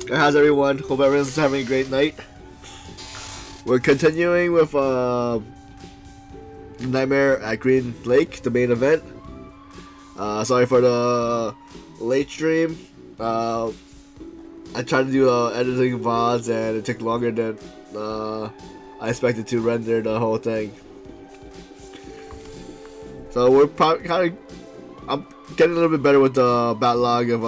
How's everyone? Hope everyone's having a great night. We're continuing with Nightmare at Green Lake, the main event. Sorry for the late stream. I tried to do editing VODs and it took longer than I expected to render the whole thing. So we're probably I'm getting a little bit better with the backlog of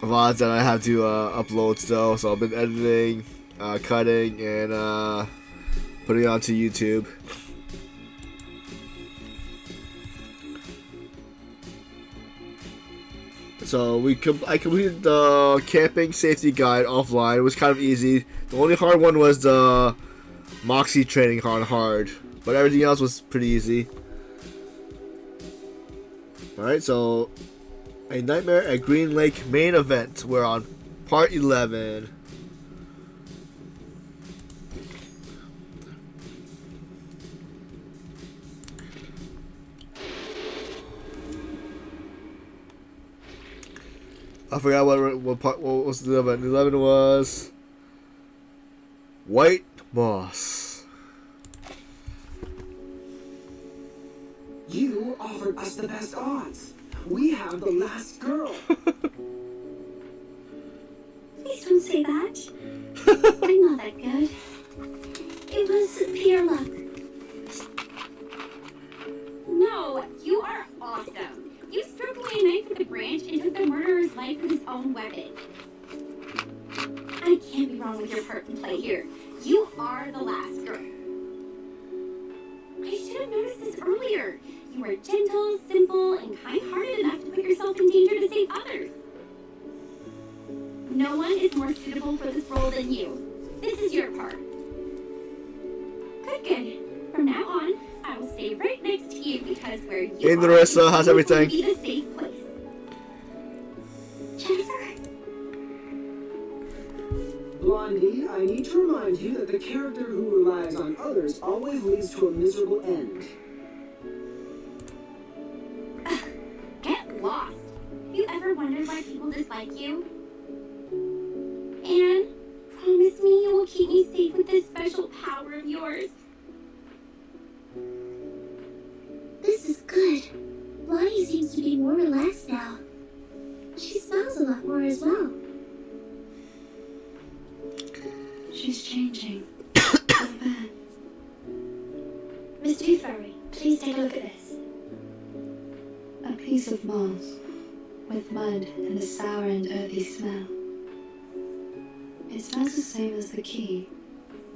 VODs that I have to upload still. So I've been editing, cutting, and putting it onto YouTube. So I completed the camping safety guide offline. It was kind of easy. The only hard one was the Moxie training hard, but everything else was pretty easy. Alright, so A Nightmare at Green Lake main event. We're on part 11. I forgot what was the event. 11 was White Moss. You offered us the best odds. We have the last girl. Please don't say that. I'm not that good. It was pure luck. No, you are awesome. You stripped away a knife with a branch and took the murderer's life with his own weapon. I can't be wrong with your part in play here. You are the last girl. I should have noticed this earlier. You were gentle, simple, and kind-hearted enough to put yourself in danger to save others. No one is more suitable for this role than you. This is your part. Good. From now on, I will stay right next to you because where you Hey, Narissa, how's everything? Will be the safe place. Jennifer? Blondie, I need to remind you that the character who relies on others always leads to a miserable end. Get lost. Have you ever wondered why people dislike you? Anne, promise me you will keep me safe with this special power of yours. This is good. Blondie seems to be more relaxed now. She smiles a lot more as well. She's changing. So bad. Miss Toothfairy, please take a look at this. A piece of moss, with mud and a sour and earthy smell. It smells the same as the key.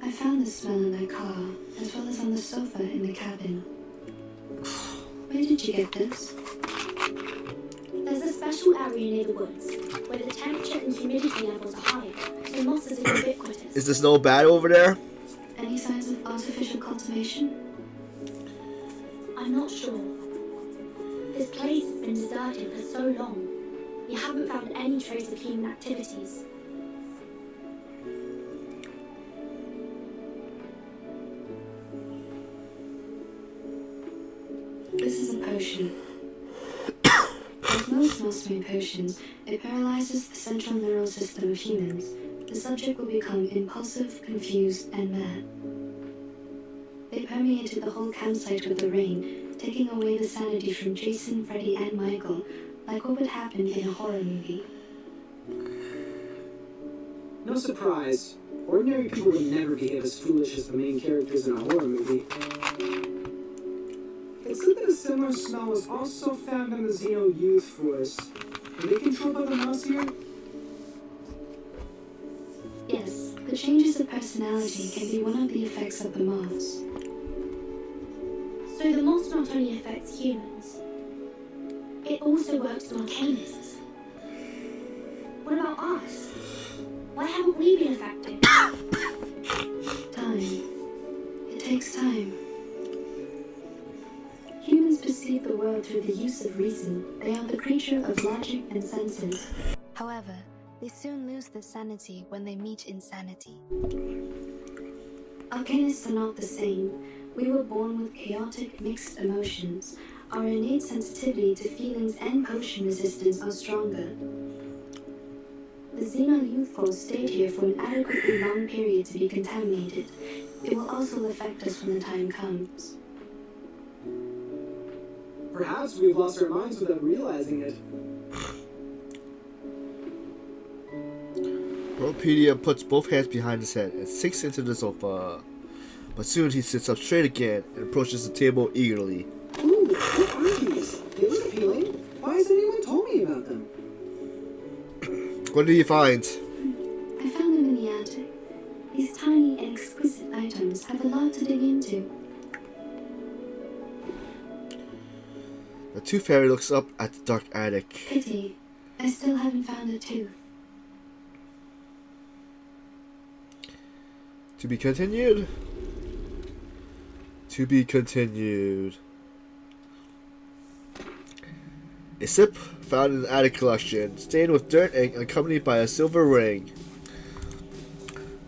I found the smell in the car, as well as on the sofa in the cabin. Where did you get this? There's a special area near the woods, where the temperature and humidity levels are high, so mosses are ubiquitous. Is the snow bad over there? Any signs of artificial cultivation? I'm not sure. This place has been deserted for so long. We haven't found any trace of human activities. This is a potion. Like most Nostrum potions, it paralyzes the central neural system of humans. The subject will become impulsive, confused, and mad. They permeated the whole campsite with the rain, taking away the sanity from Jason, Freddy, and Michael, like what would happen in a horror movie. No surprise. Ordinary people would never behave as foolish as the main characters in a horror movie. Except that a similar smell was also found in the Xeno Youth Force. Are they controlled by the mouse here? Yes, the changes of personality can be one of the effects of the moss. So the moss not only affects humans, it also works on arcanists. What about us? Why haven't we been affected? Time. It takes time. Humans perceive the world through the use of reason. They are the creature of logic and senses. However, they soon lose their sanity when they meet insanity. Arcanists are not the same. We were born with chaotic, mixed emotions. our innate sensitivity to feelings and potion resistance are stronger. The Xeno youth force stayed here for an adequately long period to be contaminated. It will also affect us when the time comes. Perhaps we've lost our minds without realizing it. Worldpedia puts both hands behind his head and sinks into the sofa. But soon he sits up straight again and approaches the table eagerly. Ooh, what are these? They look appealing. Why hasn't anyone told me about them? What did he find? I found them in the attic. These tiny and exquisite items have a lot to dig into. The tooth fairy looks up at the dark attic. Pity. I still haven't found a tooth. To be continued. To be continued. A slip found in the attic collection, stained with dirt and accompanied by a silver ring.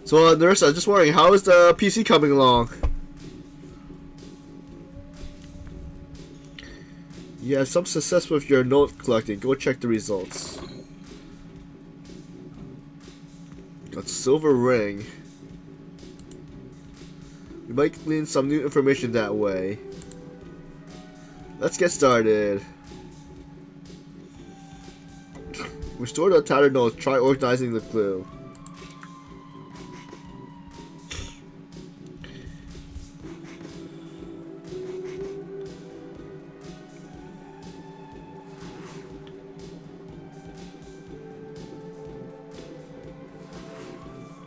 So, nurse, I'm just wondering, how is the PC coming along? You had some success with your note collecting. Go check the results. Got a silver ring. We might glean some new information that way. Let's get started. Restore the tattered notes. Try organizing the clue.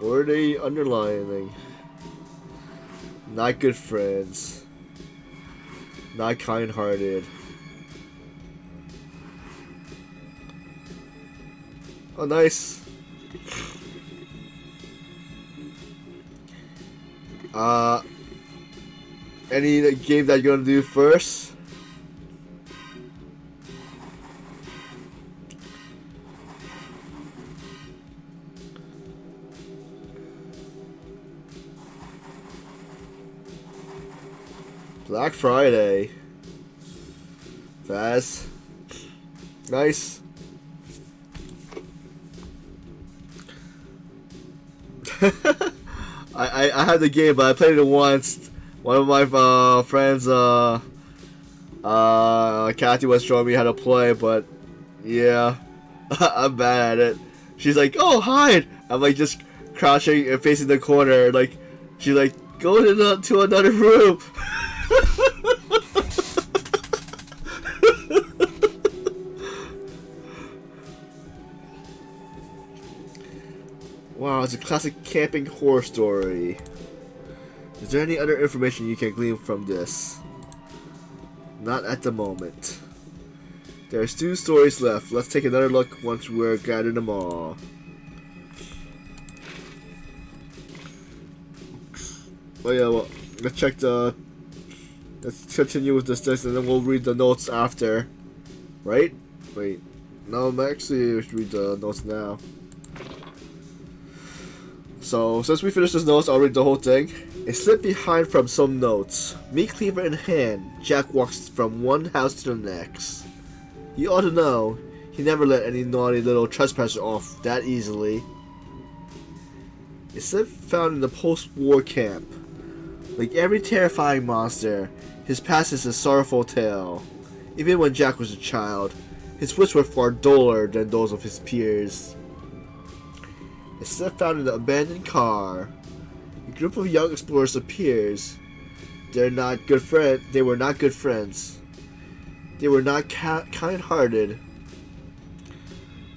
What are they underlining? Not good friends. Not kind-hearted. Oh, nice. Any game that you're gonna do first? Black Friday. Fast. Nice. I had the game, but I played it once. One of my friends, Kathy was showing me how to play, but yeah, I'm bad at it. She's like, "Oh, hide!" I'm like just crouching and facing the corner. Like, she's like, "Go to another room." Wow, it's a classic camping horror story. Is there any other information you can glean from this? Not at the moment. There's 2 stories left. Let's take another look once we're gathered them all. Oh yeah, well, let's check the... Let's continue with this and then we'll read the notes after. Right? Wait. No, actually, we should read the notes now. So, since we finished this notes, I'll read the whole thing. A slip behind from some notes. Meat cleaver in hand, Jack walks from one house to the next. You ought to know, he never let any naughty little trespasser off that easily. A slip found in the post-war camp. Like every terrifying monster, his past is a sorrowful tale. Even when Jack was a child, his wits were far duller than those of his peers. A slip found in an abandoned car. A group of young explorers appears. They were not good friends. They were not kind-hearted.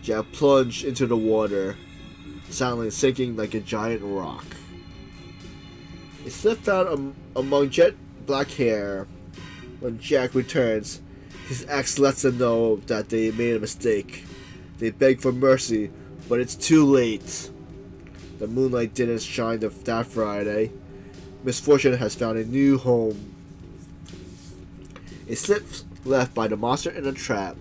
Jack plunged into the water, silently sinking like a giant rock. A slip found among jet black hair. When Jack returns, his ex lets them know that they made a mistake. They beg for mercy, but it's too late. The moonlight didn't shine that Friday. Misfortune has found a new home. A slip left by the monster in a trap.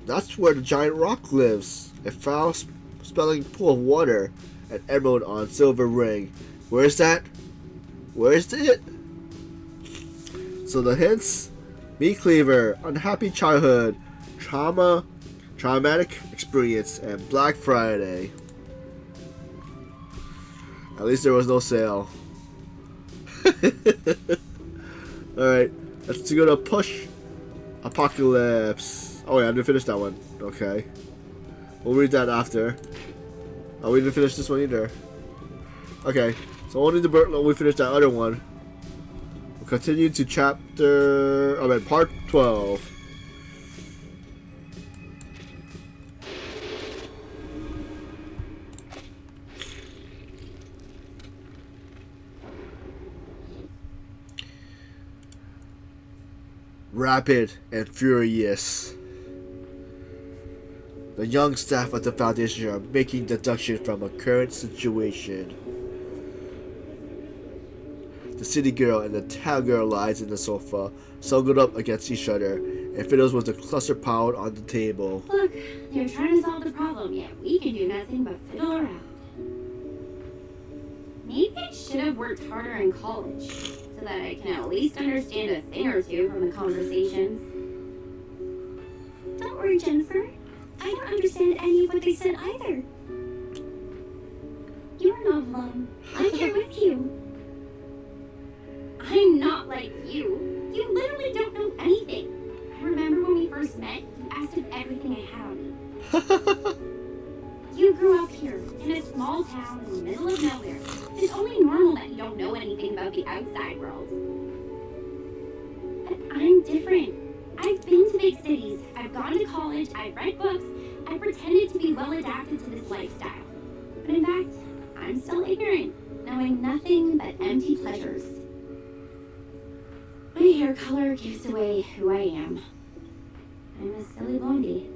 That's where the giant rock lives. A foul-smelling pool of water. An emerald on silver ring. Where is that? Where is it? So the hints Meat Cleaver, Unhappy Childhood, Traumatic Experience, and Black Friday. At least there was no sale. Alright, let's go to Push Apocalypse. Oh yeah, I didn't finish that one. Okay. We'll read that after. Oh, we didn't finish this one either. Okay, so only the we finished that other one. We'll continue to part 12. Rapid and Furious. The young staff at the Foundation are making deductions from a current situation. The city girl and the town girl lies in the sofa, snuggled up against each other, and fiddles with the cluster piled on the table. Look, you're trying to solve the problem, yet we can do nothing but fiddle around. Maybe I should have worked harder in college, so that I can at least understand a thing or two from the conversations. Don't worry, Jennifer. I don't understand any of what they said either. You're not alone. I'm here with you. I'm not like you. You literally don't know anything. I remember when we first met, you asked if everything I had on me. You grew up here, in a small town in the middle of nowhere. It's only normal that you don't know anything about the outside world. But I'm different. I've been to big cities, I've gone to college, I've read books, I've pretended to be well adapted to this lifestyle. But in fact, I'm still ignorant, knowing nothing but empty pleasures. My hair color gives away who I am. I'm a silly blondie.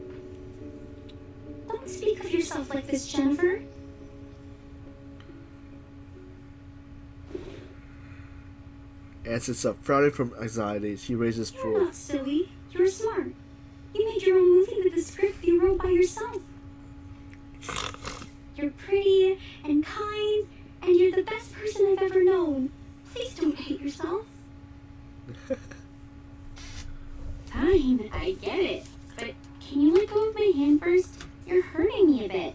Don't speak of yourself like this, Jennifer. Anne sits up, frowning from anxiety. She raises You're full. not silly. You're smart. You made your own movie with the script you wrote by yourself. You're pretty and kind, and you're the best person I've ever known. Please don't hate yourself. Fine, I get it. But can you let go of my hand first? You're hurting me a bit.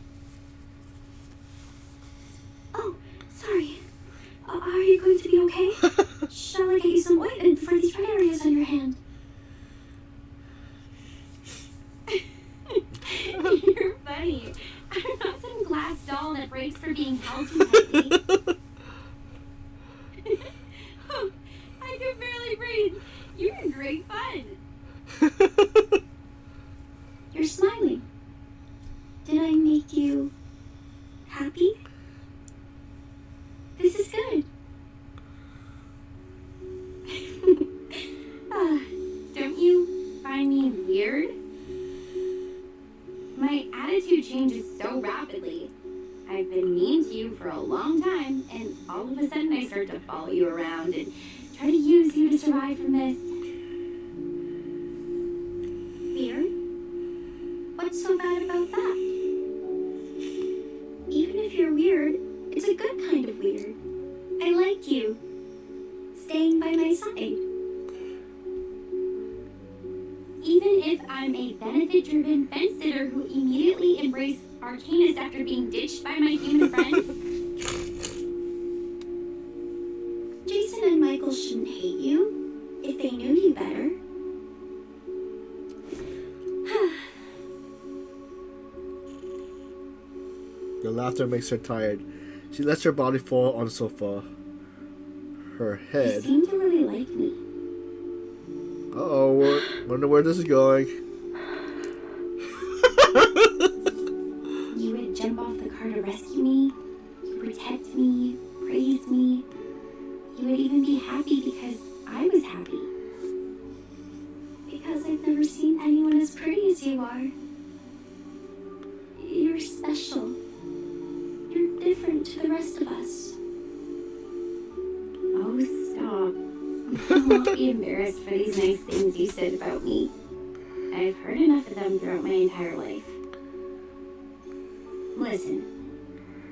Oh, sorry. Are you going to be okay? Shall I get you some ointment for these red areas on your hand? You're funny. I'm not some glass doll that breaks for being held too tightly. Oh, I could barely breathe. You were great fun. You're smiling. Did I make you happy? This is good. Don't you find me weird? My attitude changes so rapidly. I've been mean to you for a long time, and all of a sudden I start to follow you around and try to use you to survive from this. Weird? What's so bad about that? Even if you're weird, it's a good kind of weird. I like you. Staying by my side. Even if I'm a benefit-driven fence sitter who immediately embraced Arcanist after being ditched by my human friends. Jason and Michael shouldn't hate you if they knew you better. The laughter makes her tired. She lets her body fall on the sofa. Her You head. seem to really like me. Uh-oh, wonder where this is going. You would jump off the car to rescue me. You protect me, praise me. You would even be happy because I was happy. Because I've never seen anyone as pretty as you are. You're special. You're different to the rest of us. Oh, stop. I won't be embarrassed for these nice things you said about me. I've heard enough of them throughout my entire life. Listen,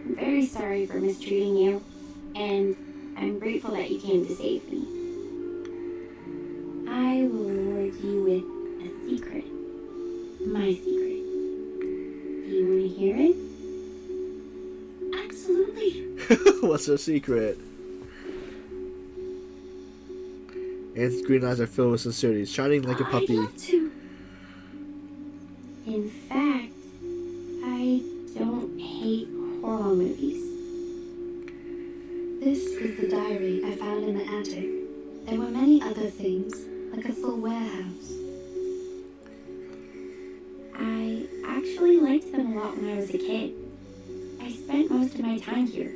I'm very sorry for mistreating you, and I'm grateful that you came to save me. I will my secret. Do you want to hear it? Absolutely. What's her secret? Anne's green eyes are filled with sincerity, shining like a I'd puppy. love to. In fact, I don't hate horror movies. This is the diary I found in the attic. There were many other things, like a full warehouse. I actually liked them a lot when I was a kid. I spent most of my time here,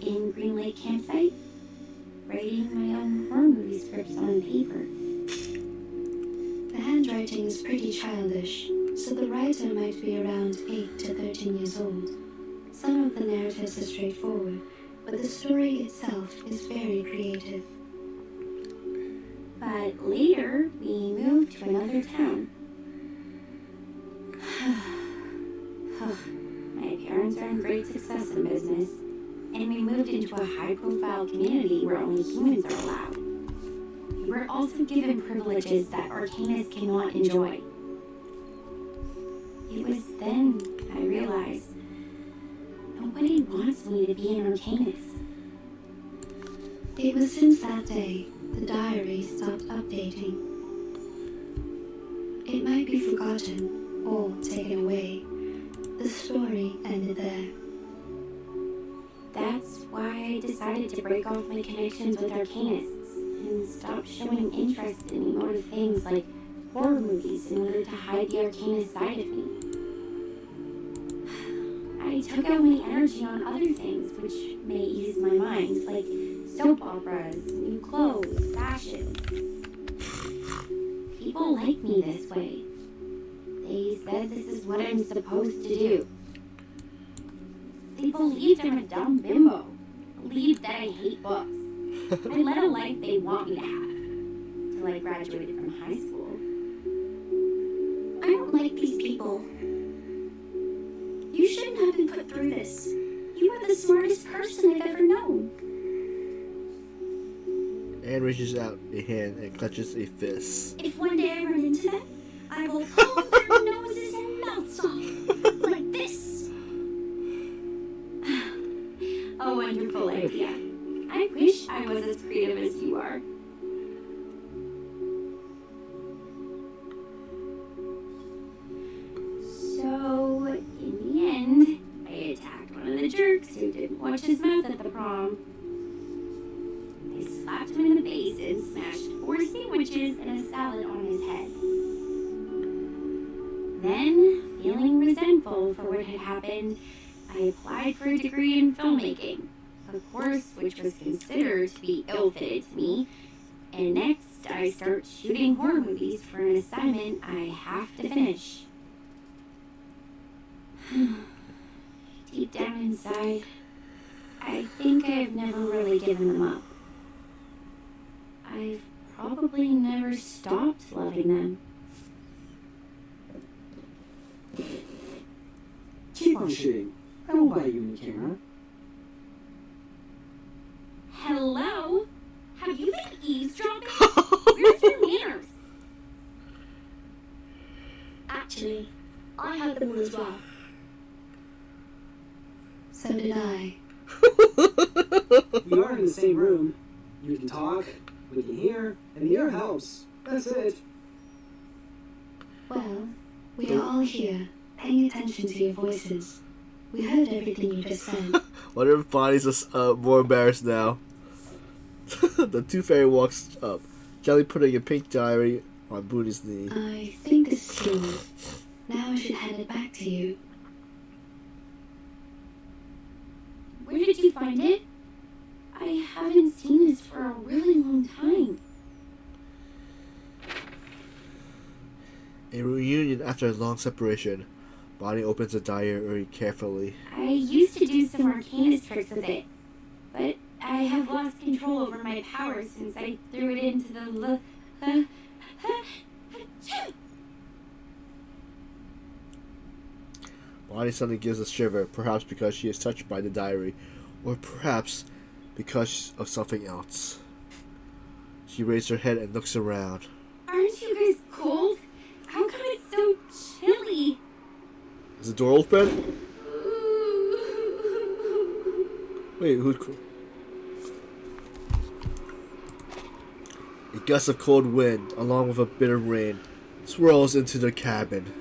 in Green Lake Campsite, writing my own horror movie scripts on paper. The handwriting is pretty childish, so the writer might be around 8 to 13 years old. Some of the narratives are straightforward, but the story itself is very creative. But later, we moved to another town. My parents earned great success in business, and we moved into a high-profile community where only humans are allowed. We were also given privileges that Arcanists cannot enjoy. It was then I realized nobody wants me to be an Arcanist. It was since that day the diary stopped updating. It might be forgotten or taken away. The story ended there. That's why I decided to break off my connections with Arcanists and stop showing interest in emotive things like horror movies in order to hide the Arcanist side of me. I took out my energy on other things which may ease my mind, like soap operas, new clothes, fashion. People like me this way. They said this is what I'm supposed to do. They believed I'm a dumb bimbo. Believed that I hate books. I led a life they want me to have. Till I graduated from high school. I don't like these people. You shouldn't have been put through this. You are the smartest person I've ever known. Anne reaches out a hand and clutches a fist. If one day I run into them, I will pull their noses and mouths off. Like this. A wonderful idea. I wish I was as creative as you are. So, in the end, I attacked one of the jerks who didn't watch his mouth at the prom. I slapped him in the face and smashed 4 sandwiches and a salad on his head. Then, feeling resentful for what had happened, I applied for a degree in filmmaking, a course which was considered to be ill-fitted to me, and next I start shooting horror movies for an assignment I have to finish. Deep down inside, I think I've never really given them up. I've probably never stopped loving them. Keep on shooting. I will buy you a new camera. Hello? Have you been eavesdropping? Where's your manners? Actually, I had them all as well. So did I. We are in the same room. You can talk, we can hear, and the air helps. That's it. Well, we are all here, paying attention to your voices. We heard everything you just said. Wonder if Bonnie's more embarrassed now. The two fairy walks up, gently putting a pink diary on Booty's knee. I think this is yours. Now I should hand it back to you. Where did you find it? I haven't seen this for a really long time. A reunion after a long separation. Bonnie opens the diary carefully. I used to do some Arcanist tricks with it, but I have lost control over my powers since I threw it into the Bonnie suddenly gives a shiver, perhaps because she is touched by the diary, or perhaps because of something else. She raises her head and looks around. Aren't you guys cold? How come it's so chilly? Is the door open? Wait, who's cool? A gust of cold wind, along with a bitter rain, swirls into the cabin.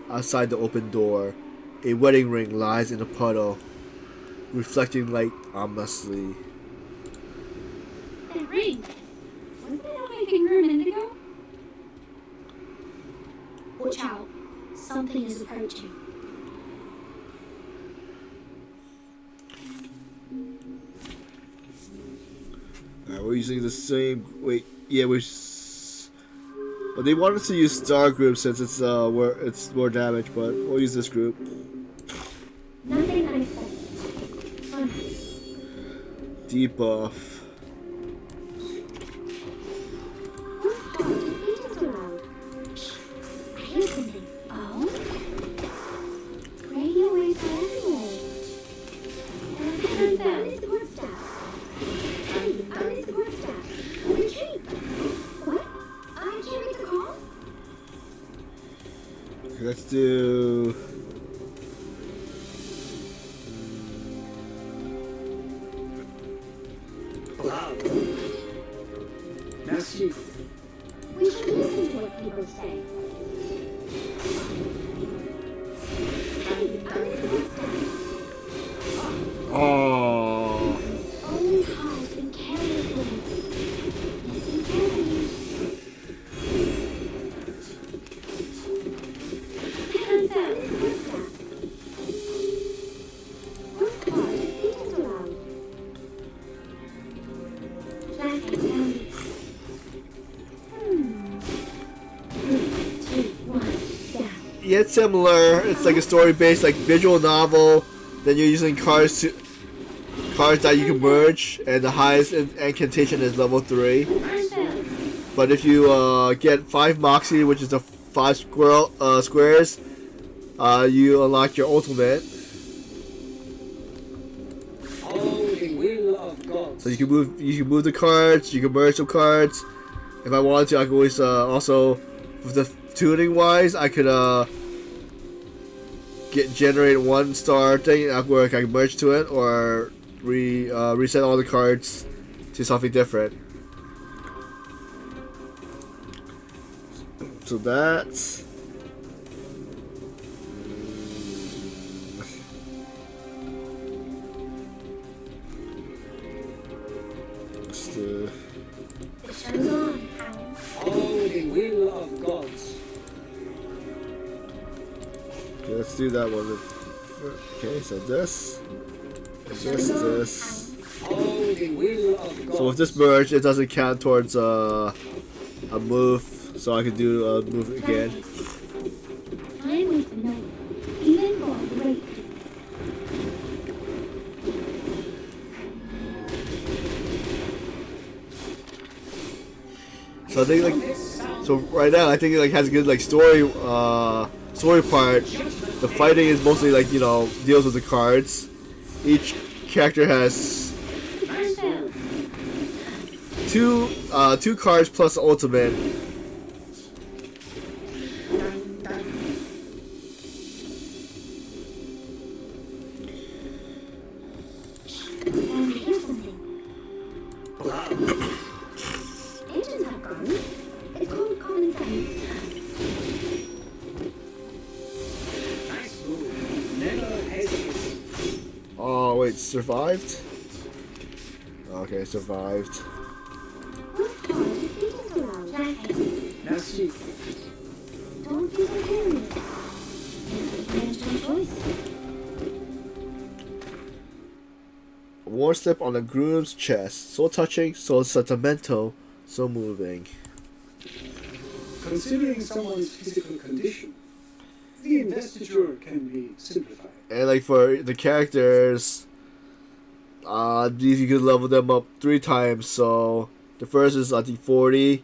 Outside the open door, a wedding ring lies in a puddle, reflecting light ominously. That ring. Wasn't it on my finger a minute ago? Watch out. Something is approaching. Alright, we're using the same. Wait, yeah, but they wanted to use star group since it's where it's more damage, but we'll use this group. Nothing unexpected. Fun. Debuff. I hear something. Oh? Radio waves are everywhere. And the support staff. I'm the support staff. Retreat. What? I can't make the call? Okay, let's do. Wow. Merci. We should listen to what people say. I'm the support staff. Oh. Only cause in careless living. Listen carefully. And the support staff. What cause is around? Jack and tell me. 3, 2, 1, down. Yet similar. It's like a story-based, like visual novel. Then you're using cards that you can merge, and the highest incantation is level 3. But if you get 5 Moxie, which is the 5 squares, you unlock your ultimate. Oh, the will of God. So you can move the cards, you can merge some cards. If I wanted to, I could always also, with the tuning wise, I could generate 1 star thing where I can merge to it, or reset all the cards to something different. So that's. The show's on, Howard. Oh, the will of God. Okay, let's do that one. Okay, so this. This. Oh, the will of God. So with this merge, it doesn't count towards a move, so I can do a move again. Time with no one, even for a great. So I think like, so right now I think it like has a good like story part. The fighting is mostly like, you know, deals with the cards. Each character has two cards plus ultimate. And here's something. Agents have guns. It's called common sense. Nice move. Never hesitate. Oh wait, survived? Okay, survived. What cause is agents around? Jack, Merci. don't be so curious. There's no choice. One step on the groom's chest. So touching, so sentimental, so moving. Considering someone's physical condition, the investiture can be simplified. And like for the characters, these you can level them up 3 times. So the first is I think 40.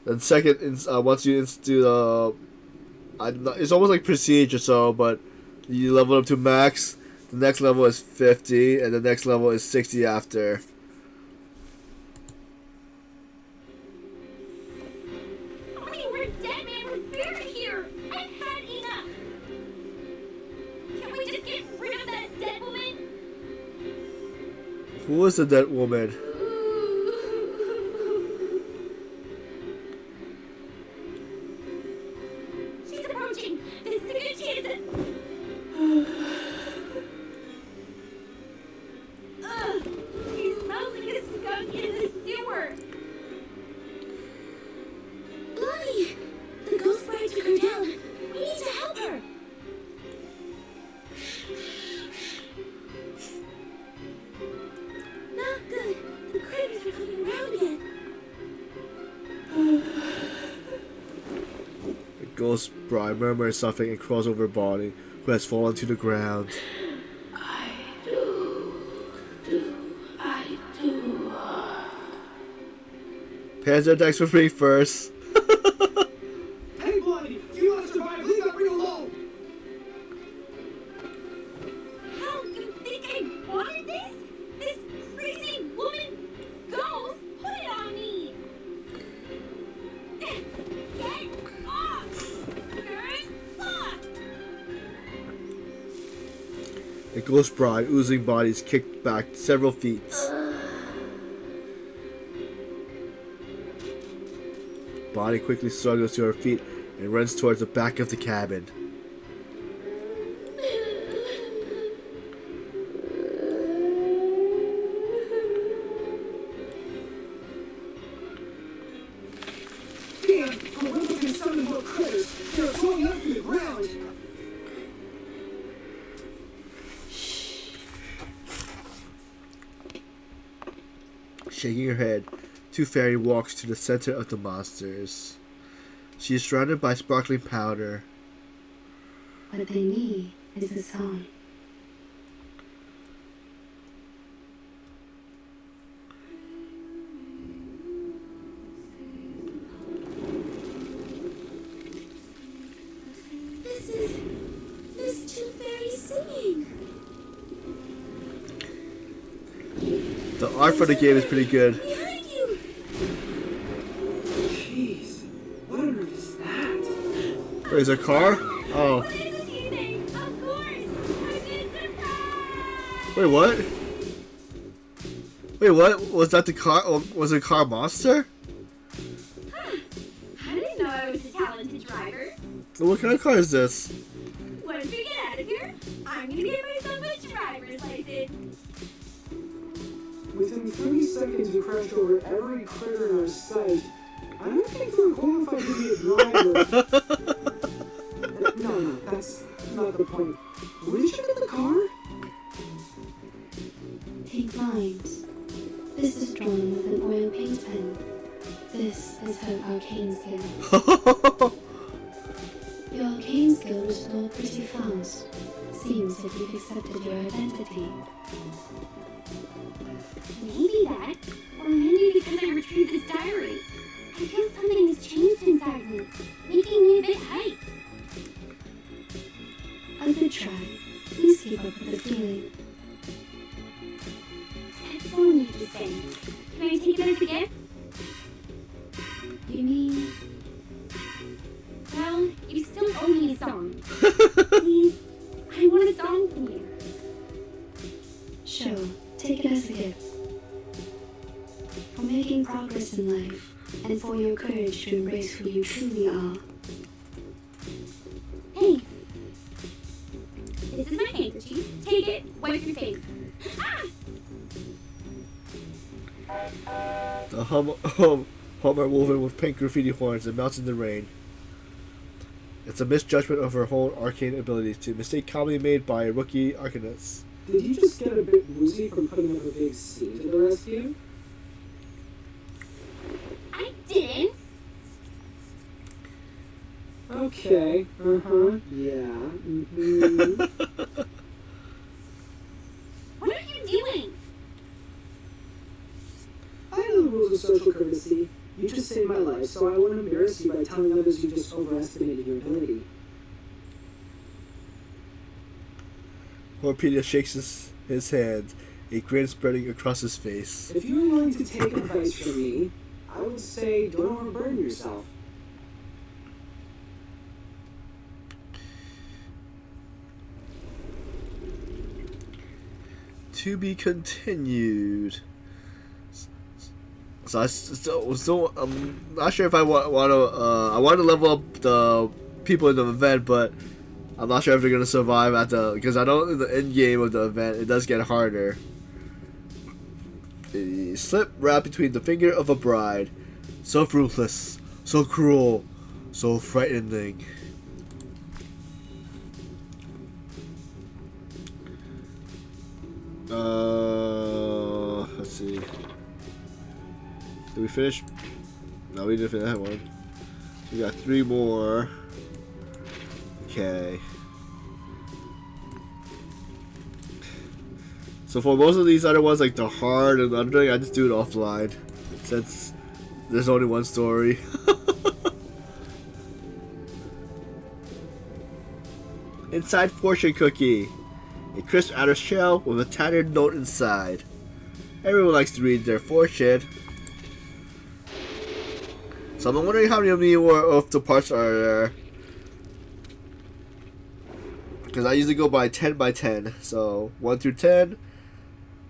Then second is once you institute it's almost like prestige or so, but you level up to max. The next level is 50, and the next level is 60 after. I mean, we're dead, man. We're buried here. I've had enough. Who was the dead woman? She's approaching. This is a good chance. Ugh. She smells like a skunk in the sewer. Bloody! The ghost bride took her down. We need to help her. Not good. The critters are coming around again. The ghost bride murmurs something and crawls over Bonnie, who has fallen to the ground. I do. Panzer, thanks for being first. Hey, Blondie, if you want to survive, leave that ring alone! How you think I wanted this? This crazy woman ghost put it on me. Get off! Turn off! The ghost bride, oozing bodies, kicked back several feet. Bonnie quickly struggles to her feet and runs towards the back of the cabin. Damn, Gorilla can summon more critters. They're going up from the ground. Shaking her head, Two Fairy walks to the center of the monsters. She is surrounded by sparkling powder. What they need is a song. This two fairies singing. The art for the game is pretty good. Behind you. Jeez, what on earth is that? Wait, is there a car? Oh. What is anything? Of course! I've been surprised! Wait, what? Wait, what? Was that the car? Was it a car monster? Huh. I didn't know I was a talented driver. What kind of car is this? Once we get out of here, I'm gonna get myself a driver's license. Within 30 seconds, you crashed over every critter in our sight. I don't think you're qualified to be a driver. No, that's not the point. Where did you get the car? Pink lines. This is drawn with an oil paint pen. This is her arcane skill. Your arcane skill restored pretty fast. Seems that you've accepted your identity. Maybe that, or maybe because I retrieved this diary. I feel something has changed inside me, making me a bit hyped. A good try. Please keep up with the feeling. That's so interesting. Can I take it as a gift? You mean Well, you still owe me a song. Please, I want a song from you. sure, take it as a gift. For making progress in life, and for your courage to embrace who you truly are. Thanks. This is my handkerchief. Take it, wipe your face. Ah! The Hummer woven with pink graffiti horns and melts in the rain. It's a misjudgment of her whole arcane abilities to mistake comedy made by a rookie arcanist. Did you just get a bit woozy from putting up a big scene to the rescue? I didn't. Okay, yeah, What are you doing? I know the rules of social courtesy. You just saved my life, so I won't embarrass you by telling others you just overestimated your ability. Horpedia shakes his hand, a grin spreading across his face. If you're willing to take advice from me, I would say don't overburden yourself. To be continued. So I'm not sure if I want to. I want to level up the people in the event, but I'm not sure if they're gonna survive at the, because I know in the end game of the event it does get harder. A slip wrapped between the finger of a bride, so ruthless, so cruel, so frightening. Let's see. Did we finish? No, we didn't finish that one. We got 3 more. Okay. So for most of these other ones, like the hard and underdoing, I just do it offline, since there's only one story. Inside fortune cookie. A crisp outer shell with a tattered note inside. Everyone likes to read their fortune. So I'm wondering how many more of the parts are there. Because I usually go by 10 by 10. So 1 through 10,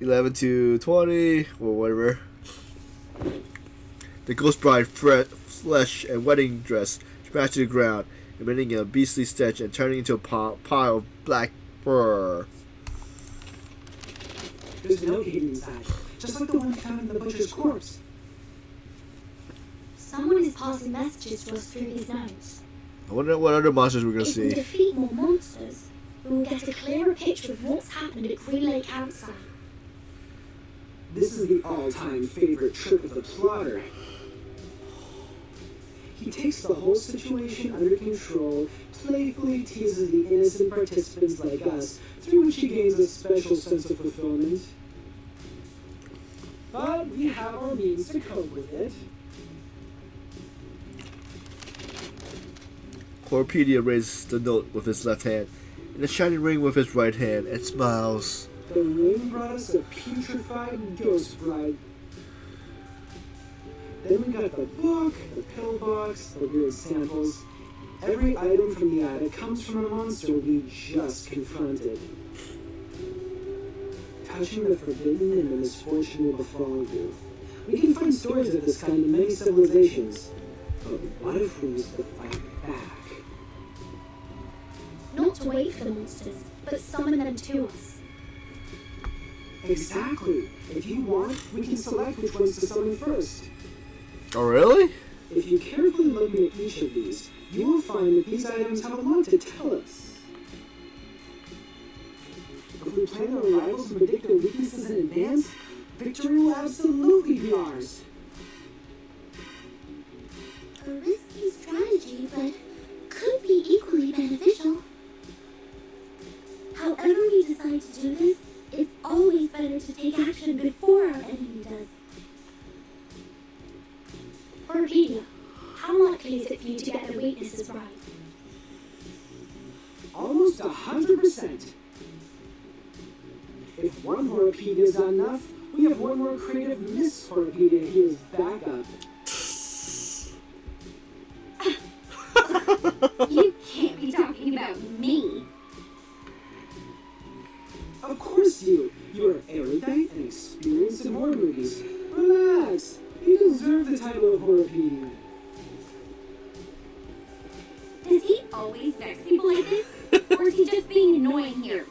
11 to 20, or whatever. The ghost bride flesh and wedding dress smashed to the ground, emitting a beastly stench and turning into a pile of black fur. There's a note hidden inside, just like the one found in the butcher's corpse. Someone is passing messages to us through these notes. I wonder what other monsters we're gonna If we see. defeat more monsters, we will get a clearer picture of what's happened at Green Lake Campsite. This is the all-time favorite trick of the plotter. He takes the whole situation under control, playfully teases the innocent participants like us, through which he gains a special sense of fulfillment. But we have our means to cope with it. Horpedia raises the note with his left hand, and a shining ring with his right hand, and smiles. The ring brought us a putrefied ghost bride. Then we got the book, the pillbox, the weird samples. Every item from the attic comes from a monster we just confronted. Touching the forbidden and the misfortune will befall you. We can find stories of this kind in many civilizations. But what if we used to fight back? Not to wait for the monsters, but summon them to us. Exactly. If you want, we can select which ones to summon first. Oh, really? If you carefully look at each of these, you will find that these items have a lot to tell us. If we plan our rivals and predict their weaknesses in advance, victory will absolutely be ours. A risky strategy, but could be equally beneficial. However we decide to do this, it's always better to take action before our enemy does. Horpedia, how likely is it for you to get the weaknesses right? Almost 100%. If one Horpedia is not enough, we have one more creative Miss Horpedia here as backup. You can't be talking about me. Of course you. You are erudite and experienced in horror movies. Relax. You deserve the title of Horpedia. Does he always vex people like this? Or is he just being annoying here?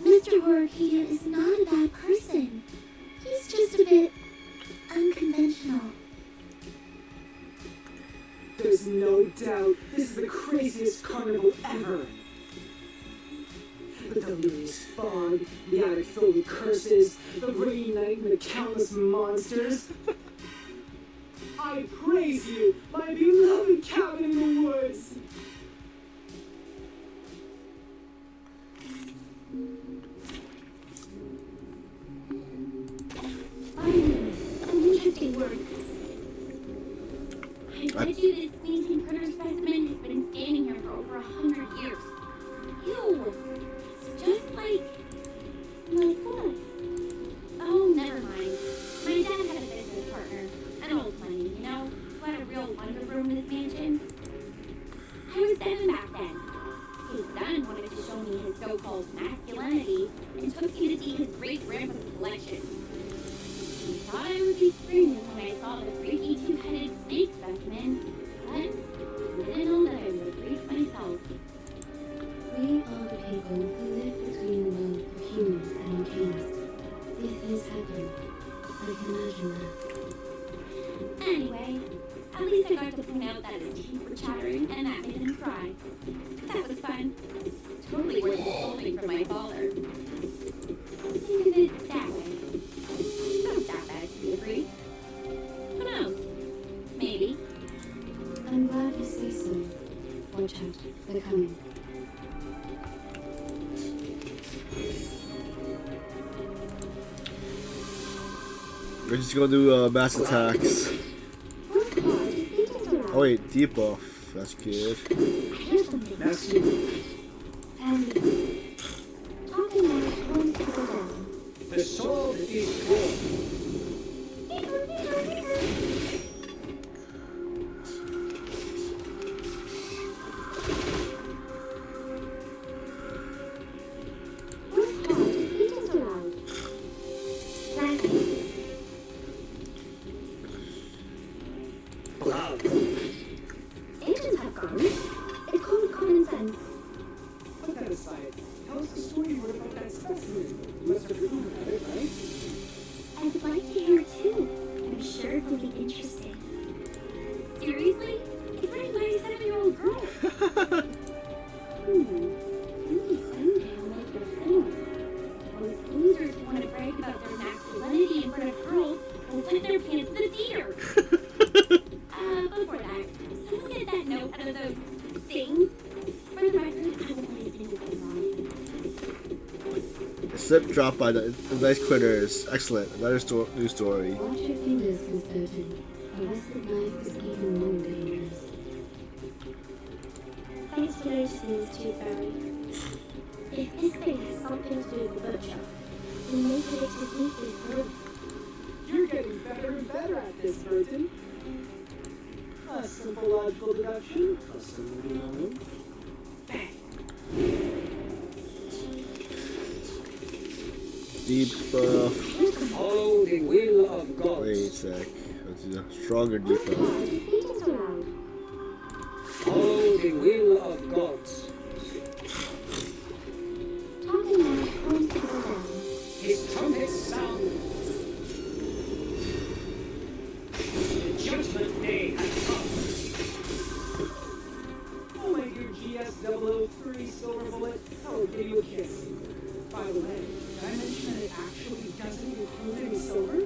Mr. Horpedia is not a bad person. He's just a bit unconventional. There's no doubt this is the craziest carnival ever. The delirious fog, the attic filled with curses, the rainy night and the countless monsters. I praise you, my beloved cabin in the woods. Finally, some interesting work. I bet you this sneaking critter specimen has been standing here for over 100 years. Ew! It's just like what? Oh, never mind. My dad had a business partner, an old money, who had a real wonder room in his mansion. my father. Think of it that way. It's not that bad to be a freak. Who knows? Maybe. I'm glad you say so. Watch out. They're coming. We're just gonna do mass attacks. Oh wait, debuff. That's good. Here's something. That's you. And talking about wants to go down. The sword is good. What's hard is eating so loud. Like Cloud. agents have guns. It's called common sense. Put that aside. Tell us the story you wrote about that specimen. You must have written about it, right? I'd like to hear it too. I'm sure it will be interesting. Seriously? It's written by a 7-year-old girl. Really sundown like your film. Those losers who want to brag about their masculinity in front of girls will put their pants in the theater. Before that, someone get that note out of those things. For the record, I won't let you do wrong. Slip dropped by the nice critters. Excellent. Another new story. Watch your fingers, Miss Burton. A rusted knife is even more dangerous. Thanks for noticing this too, Fairy. If this thing has something to do with the butcher, then maybe the technique is good. You're getting better and better at this, Burton. A simple logical deduction, plus some real. Debuff. Follow the will of God. Wait a sec. Let's do a stronger What's debuff. hard is eating so loud. Follow the will of God. Talking about wants to go down. His trumpet sounds. The judgment day has come. Oh, my dear GS003 Silver Bullet, I will give you a kiss. By the way, did I mention that it actually doesn't include any silver?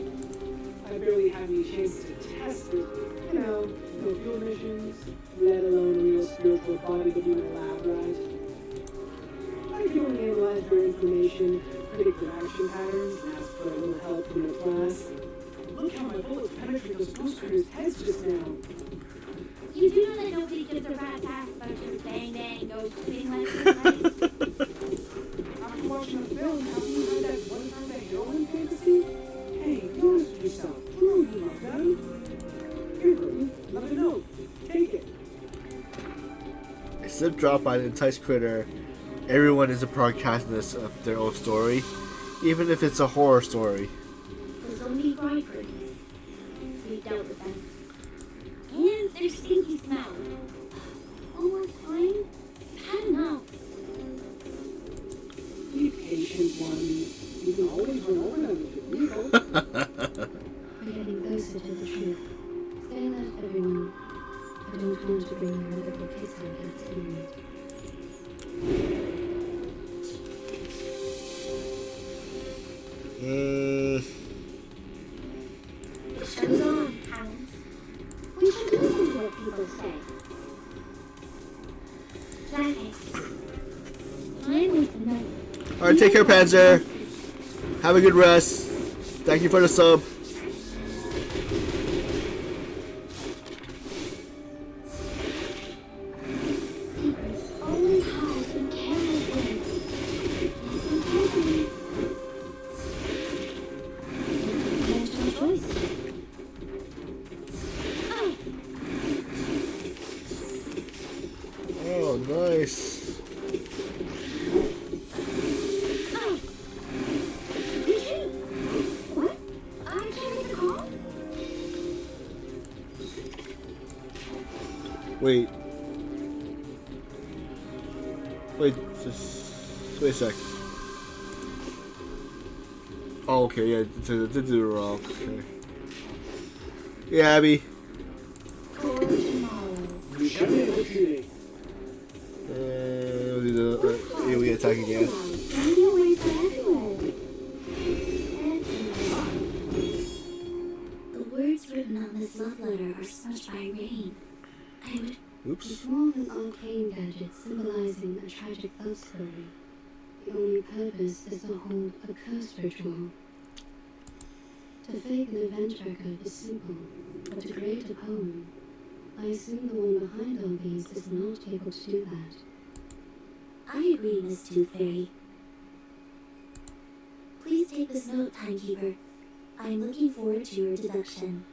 I barely had any chance to test it. You know, no fuel emissions, let alone real spiritual bodybuilding in a lab, right? I can only analyze your information, predict your action patterns, and ask for a little help from the class. Look how my bullets penetrate those ghost critters' heads just now. You do know that nobody gives a rat's ass about your bang bang ghost shooting lessons, right? After watching the film, haven't you heard that one time that heroin fantasy? Hey, be honest with yourself. You know you love them. Here, Burton, another note. Take it. A slip dropped by an enticed critter. Everyone is a protagonist of their own story, even if it's a horror story. The zombie bridegrooms. We dealt with them. And their stinky smell. One more time? I've had enough. Be patient, one. You can always run over them if you need help. We're getting closer to the truth. Stay alert, everyone. I don't want to bring your little kids out here to see me. The show's on, hounds. We should listen to what people say. Flathead. I'm with the note. Alright, take care, Panzer. Have a good rest. Thank you for the sub. Secrets always hide in careless ways. Listen carefully. There's no choice. Oh, nice. What? I can't make a call? Wait. Just wait a sec. Oh, okay, yeah, did do it wrong. Okay. Yeah, Abby. For tomorrow. You shall be able to. We'll do the AoE attack again. Oops. It's more of an arcane gadget symbolizing a tragic love story. The only purpose is to hold a curse ritual. To fake an event record is simple, but to create a poem, I assume the one behind all these is not able to do that. I agree, Miss Tooth Fairy. Please take this note, Timekeeper. I am looking forward to your deduction.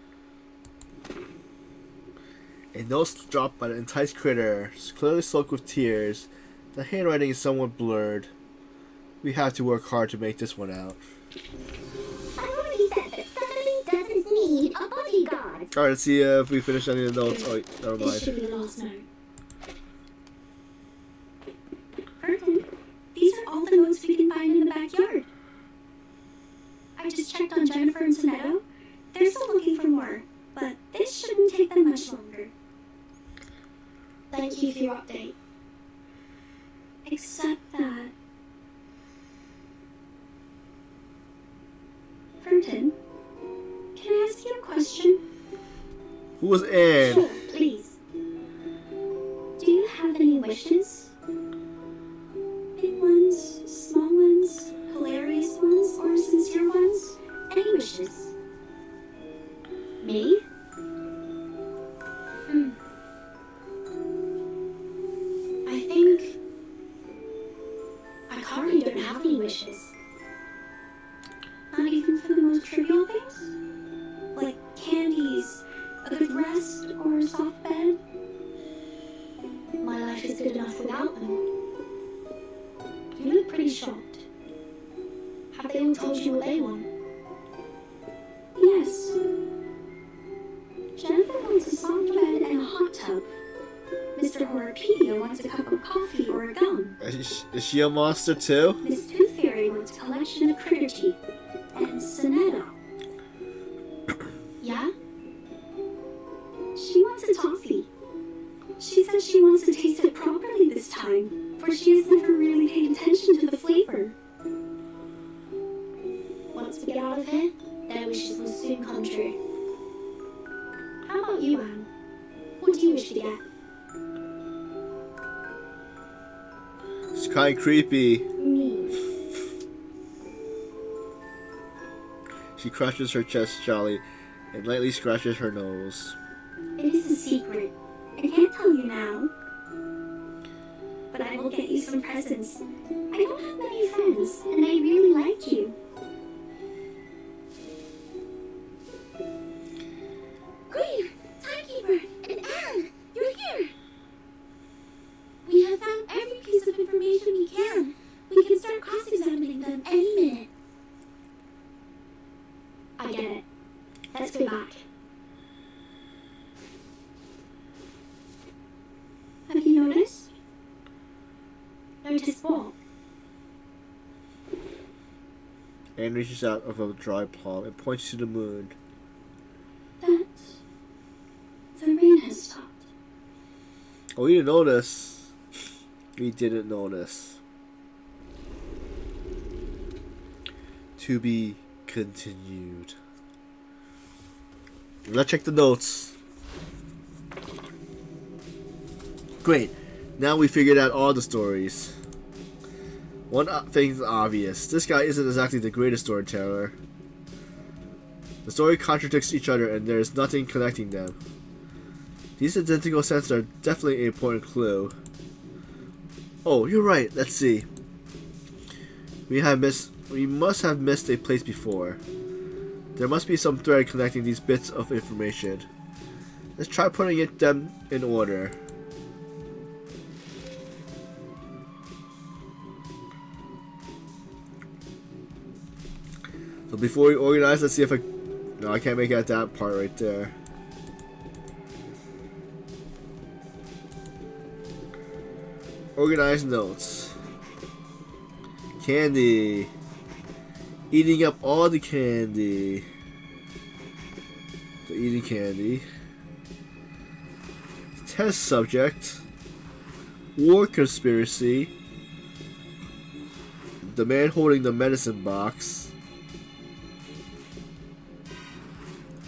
A note dropped by the enticed critter, clearly soaked with tears. The handwriting is somewhat blurred. We have to work hard to make this one out. I already said that somebody doesn't need a bodyguard. Alright, let's see if we finish any of the notes. Oh, never This mind. should be the last note. Burton, these are all the notes we can find in the backyard. I just checked on Jennifer and Sonetto. They're still looking for more, but this shouldn't take them much longer. Thank you for your update. Except that... Burton, can I ask you a question? Who was Anne? Sure, please. Do you have any wishes? Big ones, small ones, hilarious ones, or sincere ones? Any wishes? Me? I think I currently don't have any wishes. Not even for the most trivial things? Like candies, a good rest, or a soft bed? My life is good enough without them. You look pretty shocked. Have they all told you what they want? Yes. Jennifer wants a soft bed and a hot tub. Mr. Horpedia wants a cup of coffee or a gum. Is she a monster too? Miss Tooth Fairy wants a collection of critter teeth. And Sonetto, Yeah? she wants a toffee. She says she wants to taste it properly this time, for she has never really paid attention to the flavor. Once we get out of here, their wishes will soon come true. How about you, Anne? What do you wish to get? It's kind of creepy. Me. She crushes her chest jolly and lightly scratches her nose. It is a secret. I can't tell you now. But I will get you some presents. I don't have many friends, and I really like you. Great! Timekeeper! And Anne! You're here! We have found every piece of information we can. We can start cross-examining them any minute. I get it. Let's go back. Have you noticed? Notice what? Anne reaches out of a dry palm and points to the moon. That the rain has stopped. Oh, we didn't notice. We didn't notice. To be continued. Let's check the notes. Great. Now we figured out all the stories. One thing's obvious. This guy isn't exactly the greatest storyteller. The story contradicts each other and there's nothing connecting them. These identical sets are definitely an important clue. Oh, you're right. Let's see. We must have missed a place before. There must be some thread connecting these bits of information. Let's try putting them in order. So before we organize, let's see if no, I can't make out that part right there. Organize notes. Candy. Eating up all the candy. So eating candy. Test subject. War conspiracy. The man holding the medicine box.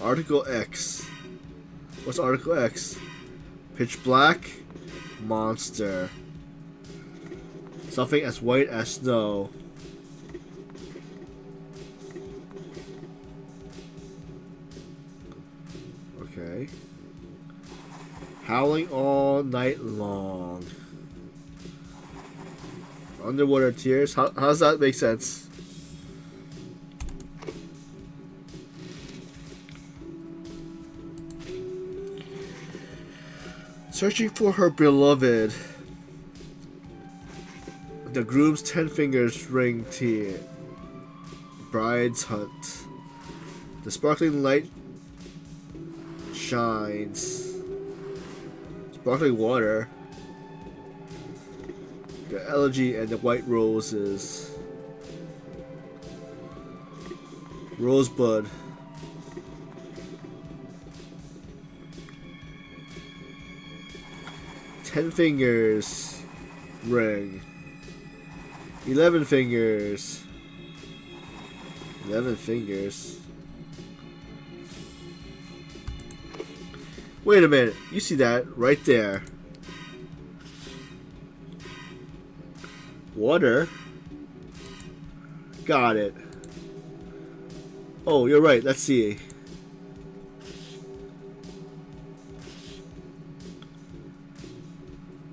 Article X. What's Article X? Pitch black. Monster. Something as white as snow. Okay. Howling all night long. Underwater tears? How does that make sense? Searching for her beloved. The groom's 10 fingers ring tear. Bride's hunt. The sparkling light shines. Sparkling water. The elegy and the white roses. Rosebud. Ten fingers ring. 11 fingers. 11 fingers. Wait a minute. You see that right there. Water. Got it. Oh, you're right. Let's see.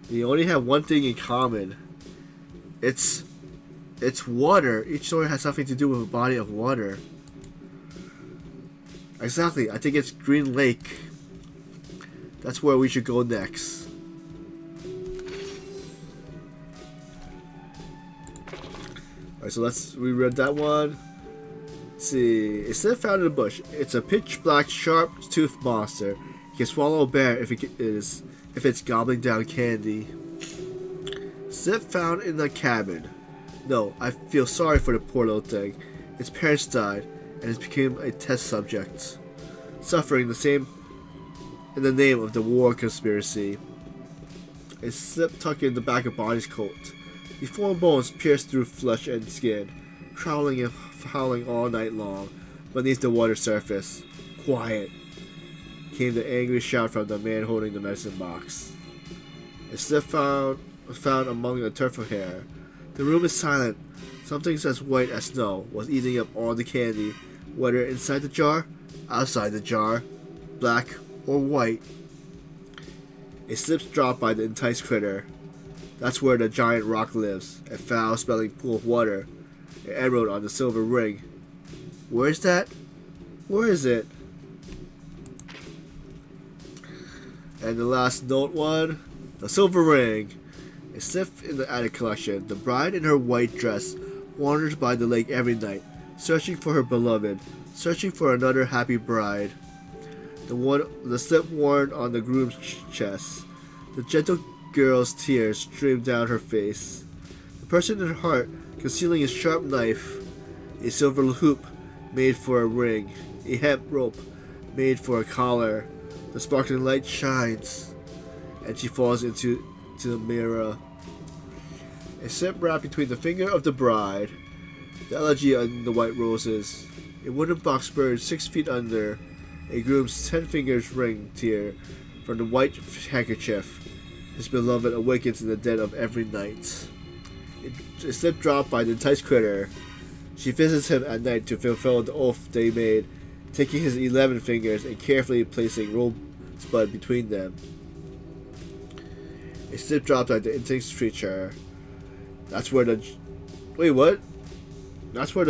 They only have one thing in common. It's water. Each story has something to do with a body of water. Exactly. I think it's Green Lake. That's where we should go next. Alright, so let's reread that one. Let's see. It's still found in the bush. It's a pitch black, sharp toothed monster. It can swallow a bear if it's gobbling down candy. Zip found in the cabin. No, I feel sorry for the poor little thing. Its parents died, and it became a test subject, suffering the same in the name of the war conspiracy. A slip tucked in the back of Bonnie's coat. Deformed bones pierced through flesh and skin, crawling and howling all night long beneath the water surface. Quiet, came the angry shout from the man holding the medicine box. A slip found among the tuft of hair. The room is silent. Something as white as snow was eating up all the candy, whether inside the jar, outside the jar, black or white. A slip's dropped by the enticed critter. That's where the giant rock lives, a foul-smelling pool of water, an emerald on the silver ring. Where's that? Where is it? And the last note one, the silver ring. A slip in the attic collection. The bride in her white dress wanders by the lake every night, searching for her beloved, searching for another happy bride. The slip worn on the groom's chest. The gentle girl's tears streamed down her face. The person in her heart, concealing a sharp knife, a silver hoop made for a ring, a hemp rope made for a collar. The sparkling light shines, and she falls into the mirror. A slip wrapped between the finger of the bride, the elegy and the white roses. A wooden box buried 6 feet under. A groom's 10 fingers ring tear from the white handkerchief. His beloved awakens in the dead of every night. A slip dropped by the enticed critter. She visits him at night to fulfill the oath they made, taking his 11 fingers and carefully placing Rosebud between them. A slip dropped by the enticed creature. That's where the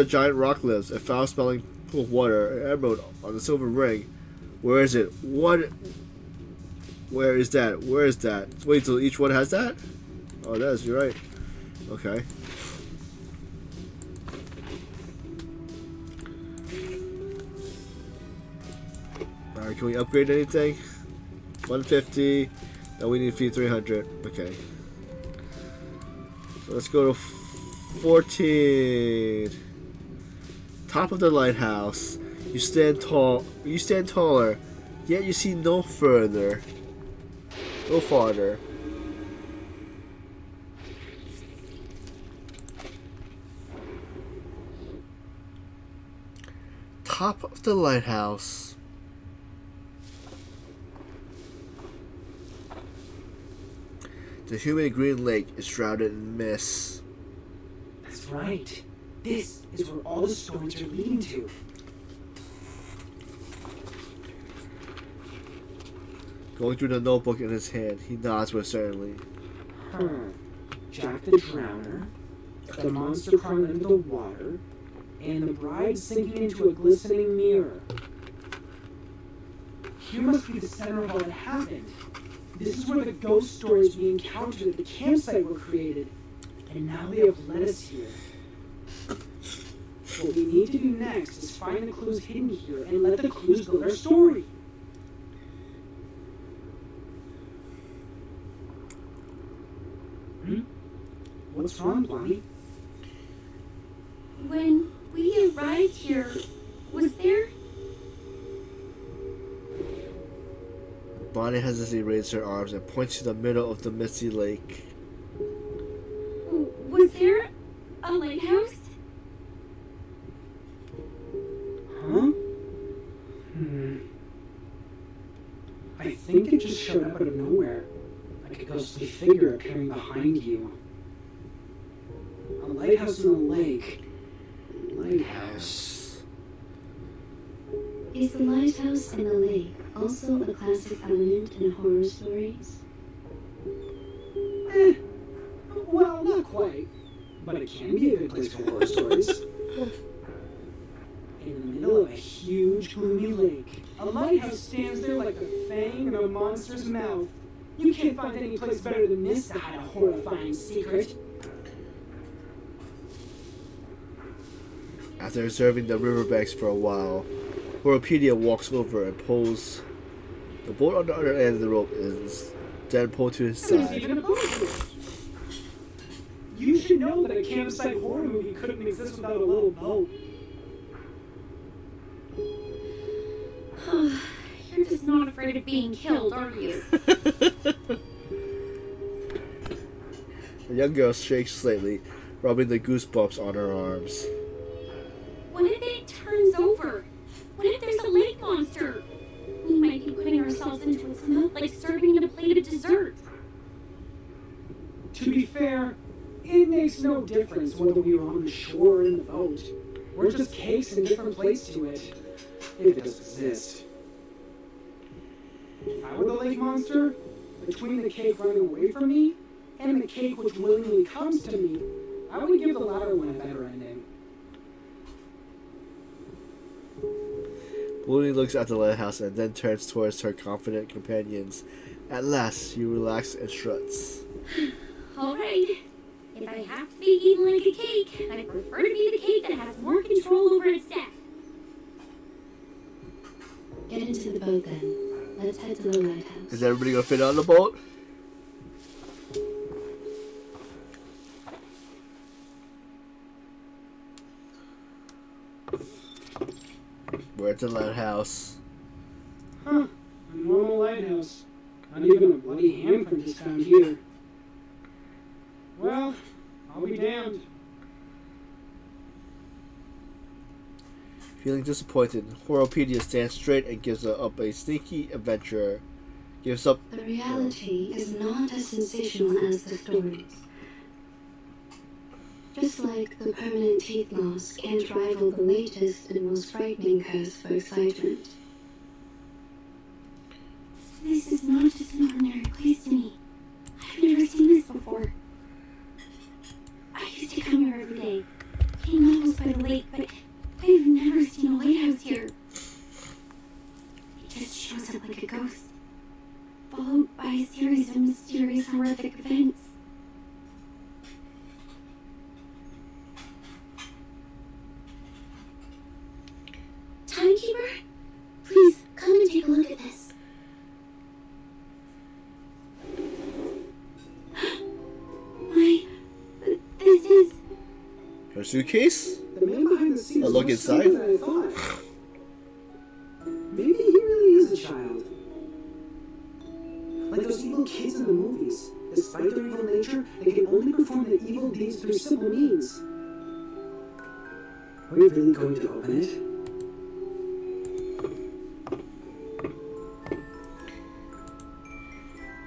giant rock lives, a foul-smelling pool of water, an emerald on the silver ring. Where is it? What? Where is that? Where is that? Wait till each one has that? Oh, it is. You're right. Okay. Alright, can we upgrade anything? 150. No, we need to feed 300. Okay. So let's go to 14. Top of the lighthouse. You stand tall. You stand taller, yet you see no further. No farther. Top of the lighthouse. The humid green lake is shrouded in mist. That's right. This is where all the stories are leading to. Going through the notebook in his hand, he nods with certainty. Jack the Drowner, the monster crawling under the water, and the bride sinking into a glistening mirror. Here must be the center of all that happened. This is where the ghost stories we encountered at the campsite were created, and now they have led us here. What we need to do next is find the clues hidden here and let the clues build our story. What's wrong, Blondie? When we arrived here, was there? Bonnie hesitantly raises her arms and points to the middle of the misty lake. Was there a lighthouse? Huh? I think it just showed up out of nowhere, like a ghostly figure appearing behind you. A lighthouse in the lake. Lighthouse. Is the lighthouse in the lake also a classic element in horror stories? Well, not quite. But it can be a good place for horror stories. In the middle of a huge, gloomy lake, a lighthouse stands there like the fang in a monster's mouth. You can't find any place better than this to hide a horrifying secret. After observing the riverbanks for a while, Horopedia walks over and pulls the boat on the other end of the rope is then pulled to his There's side. even a boat here. You should know that a campsite horror movie couldn't exist without a little boat. You're just not afraid of being killed, are you? The young girl shakes slightly, rubbing the goosebumps on her arms. What if it turns over? What if there's a lake monster? We might be putting ourselves into its mouth like serving it a plate of dessert. To be fair, it makes no difference whether we are on the shore or in the boat. We're just cakes in different plates to it, if it does exist. If I were the lake monster, between the cake running away from me and the cake which willingly comes to me, I would give the latter one a better ending. Mooney looks at the lighthouse and then turns towards her confident companions. At last, she relaxes and struts. All right. If I have to be eaten like a cake, I prefer to be the cake that has more control over its death. Get into the boat then. Let's head to the lighthouse. Is everybody gonna fit on the boat? We're at the lighthouse. Huh, a normal lighthouse. Not even a bloody handprint is found here. Well, I'll be damned. Feeling disappointed, Horopedia stands straight and gives up a sneaky adventurer. Gives up. The reality is not as sensational as the stories. Just like the permanent teeth loss can't rival the latest and most frightening curse for excitement. This is not just an ordinary place to me. I've never seen this before. I used to come here every day, reading novels by the lake, but I've never seen a lighthouse here. It just shows up like a ghost, followed by a series of mysterious, horrific events. Timekeeper, please come and take a look at this. This is... Her suitcase? The man behind the scenes A look is more inside? stupid than I thought. Maybe he really is a child. Like those evil kids in the movies. Despite their evil nature, they can only perform their evil deeds through simple means. Are we really going to open it?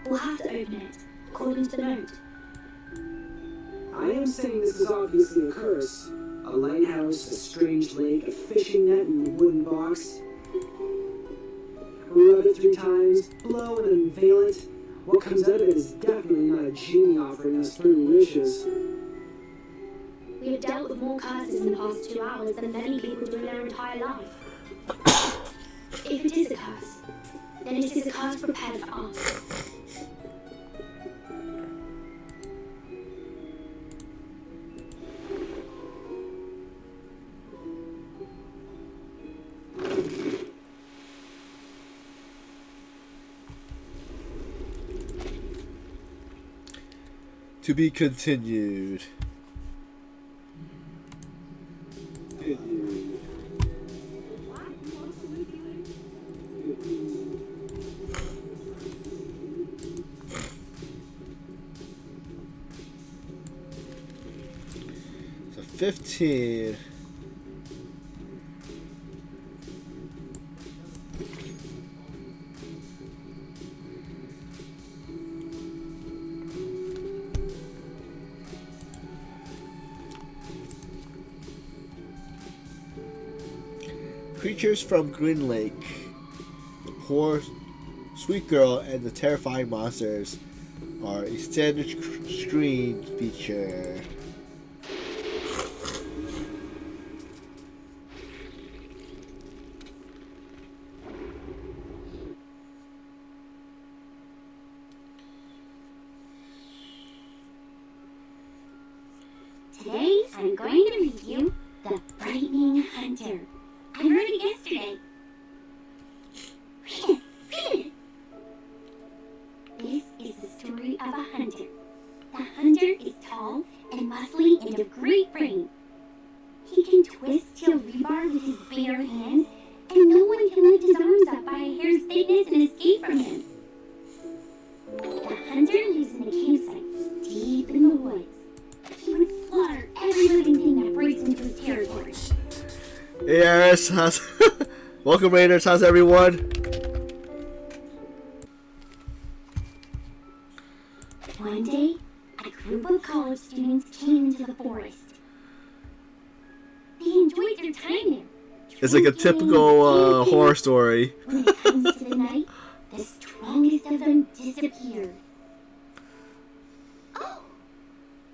We'll have to open it. Of according to the note. I am saying this is obviously a curse. A lighthouse, a strange lake, a fishing net, and a wooden box. Rub it 3 times, blow and unveil it. What comes out of it is definitely not a genie offering us 3 wishes. We have dealt with more curses in the past 2 hours than many people do in their entire life. If it is a curse, then it is a curse prepared for us. To be continued. So 15. Creatures from Green Lake, the poor sweet girl, and the terrifying monsters are a standard screen feature. Today, I'm going to read you The Frightening Hunter. I heard it yesterday. Read it, read it. This is the story of a hunter. The hunter is tall and muscly and of great brain. He can twist steel rebar with his bare hands, and no one can lift his arms up by a hair's thickness and escape from him. The hunter lives in the campsite, deep in the woods. He would slaughter every living thing that breaks into his territory. Hey Aris, welcome Raiders, how's everyone? One day, a group of college students came into the forest. They enjoyed their time there. It's like a typical horror story. When it comes to the night, the strongest of them disappeared. Oh,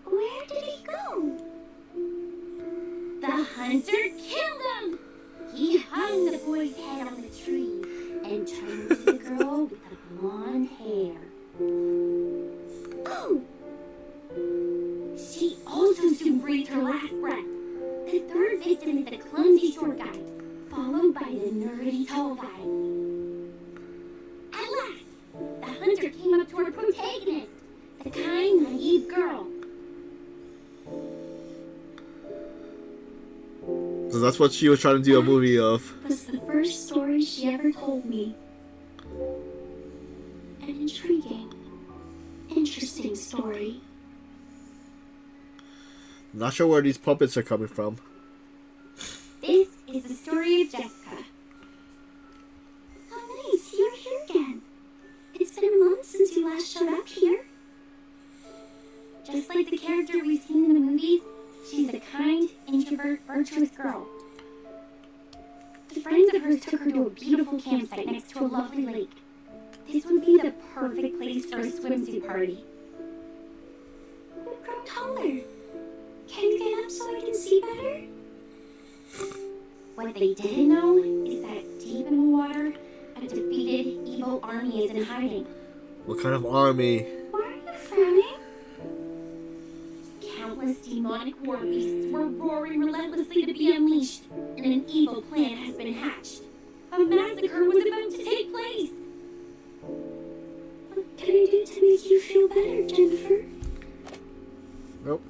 where did he go? The hunter killed him! He hung the boy's head on the tree and turned to the girl with the blonde hair. Oh! She also soon breathed her last breath. The third victim is the clumsy short guy, followed by the nerdy tall guy. At last, the hunter came up to our protagonist, the kind, naive girl. So that's what she was trying to do a movie of. Was the first story she ever told me. An intriguing, interesting story. Not sure where these puppets are coming from. This is the story of Jessica. Oh nice, you're here again. It's been a month since you last showed up here. Just like the character we've seen in the movies, she's a kind, introvert, virtuous girl. The friends of hers took her to a beautiful campsite next to a lovely lake. This would be the perfect place for a swimsuit party. You've grown taller. Can you get up so I can see better? What they didn't know is that deep in the water, a defeated evil army is in hiding. What kind of army? Why are you frowning? Countless demonic war beasts were roaring relentlessly to be unleashed, and an evil plan has been hatched. A massacre was about to take place. What can I do to make you feel better, Jennifer? Nope.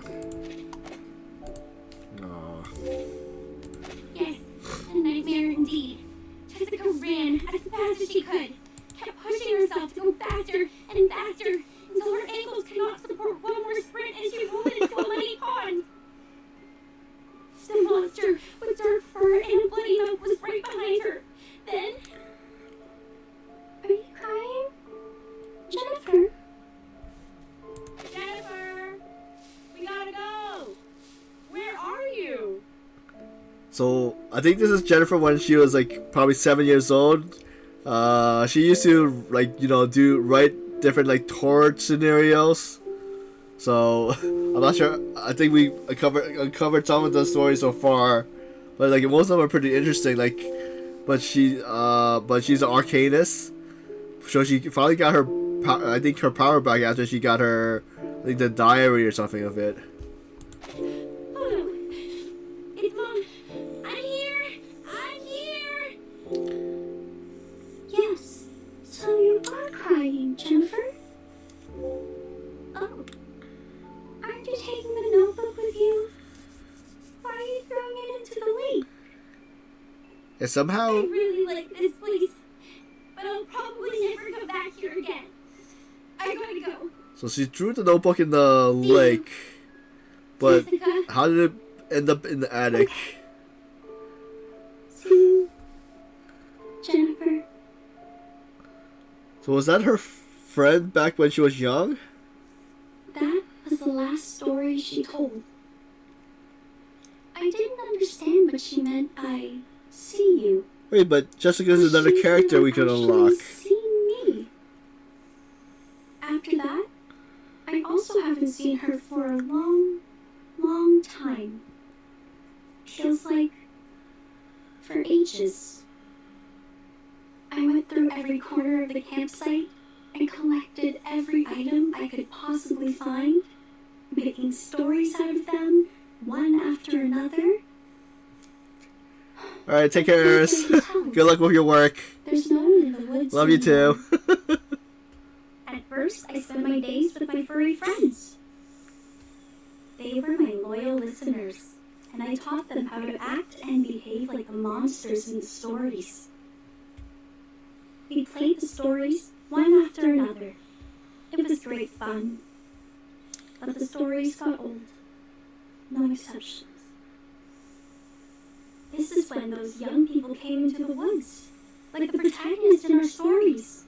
Aw. Yes, a nightmare indeed. Jessica ran as fast as she could, kept pushing herself to go faster and faster until her ankles could not support one more sprint and she rolled into a muddy pond. The monster with dark fur and a bloody mouth was right behind her. Then, Are you crying? Jennifer? So I think this is Jennifer when she was like probably 7 years old. She used to like write different like torture scenarios. So I'm not sure. I think we uncovered some of the stories so far, but like most of them are pretty interesting. Like, but she's an arcanist, so she finally got her. I think her power back after she got her, like the diary or something of it. Oh, it's Mom. I'm here. I'm here. Yes. So you are crying, Jennifer? Oh. Aren't you taking the notebook with you? Why are you throwing it into the lake? And somehow. I really like this place, but I'll probably never come back here again. I gotta go. So she threw the notebook in the lake, but Jessica. how did it end up in the attic? See you, Jennifer. So was that her friend back when she was young? That was the last story she told. I didn't understand what she meant by see you. Wait, but Jessica is another She's character never we could actually unlock. seen me. After that, I also haven't seen her for a long, long time. Feels like for ages. I went through every corner of the campsite and collected every item I could possibly find, making stories out of them, one after another. Alright, take care, Eris. Good luck with your work. There's no one in the woods. Love you anymore. too. At first, I spent my days with my furry friends. They were my loyal listeners, and I taught them how to act and behave like the monsters in the stories. We played the stories one after another. It was great fun. But the stories got old. No exceptions. This is when those young people came into the woods, like the protagonists in our stories.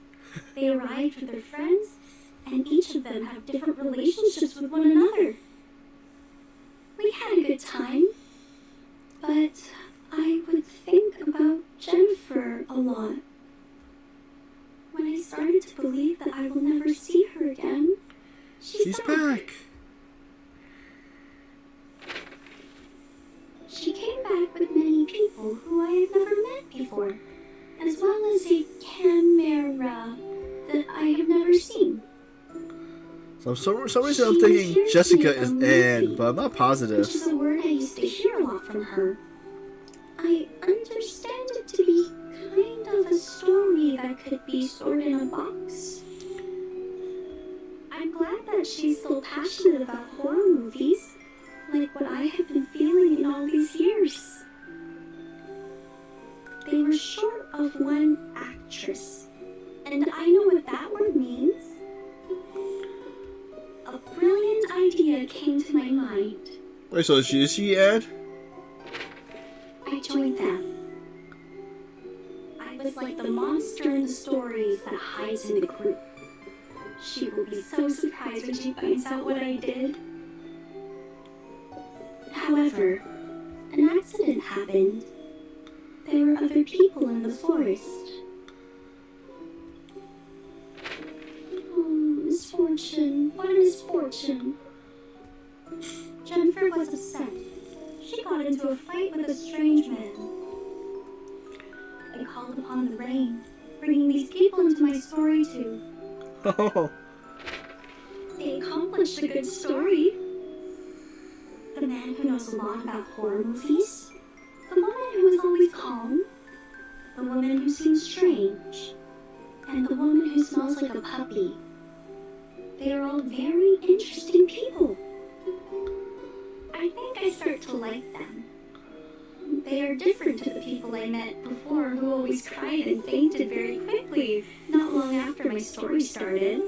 They arrived with their friends, and each of them have different relationships with one another. We had a good time, but I would think about Jennifer a lot. When I started to believe that I will never see her again, she's back. She came back with many people who I had never met before, as well as a camera that I have never seen. So for some reason I'm thinking Jessica is Anne, but I'm not positive. Which is a word I used to hear a lot from her. I understand it to be kind of a story that could be stored in a box. I'm glad that she's so passionate about horror movies, like what I have been feeling in all these years. They were short of one actress, and I know what that word means. A brilliant idea came to my mind. Wait, so is she Anne? I joined them. I was like the monster in the stories that hides in the group. She will be so surprised when she finds out what I did. However, an accident happened. There were other people in the forest. Oh, misfortune. What a misfortune. Jennifer was upset. She got into a fight with a strange man. I called upon the rain, bringing these people into my story too. Oh. They accomplished a good story. The man who knows a lot about horror movies. The woman who is always calm. The woman who seems strange. And the woman who smells like a puppy. They are all very interesting people. I think I start to like them. They are different to the people I met before who always cried and fainted very quickly, not long after my story started.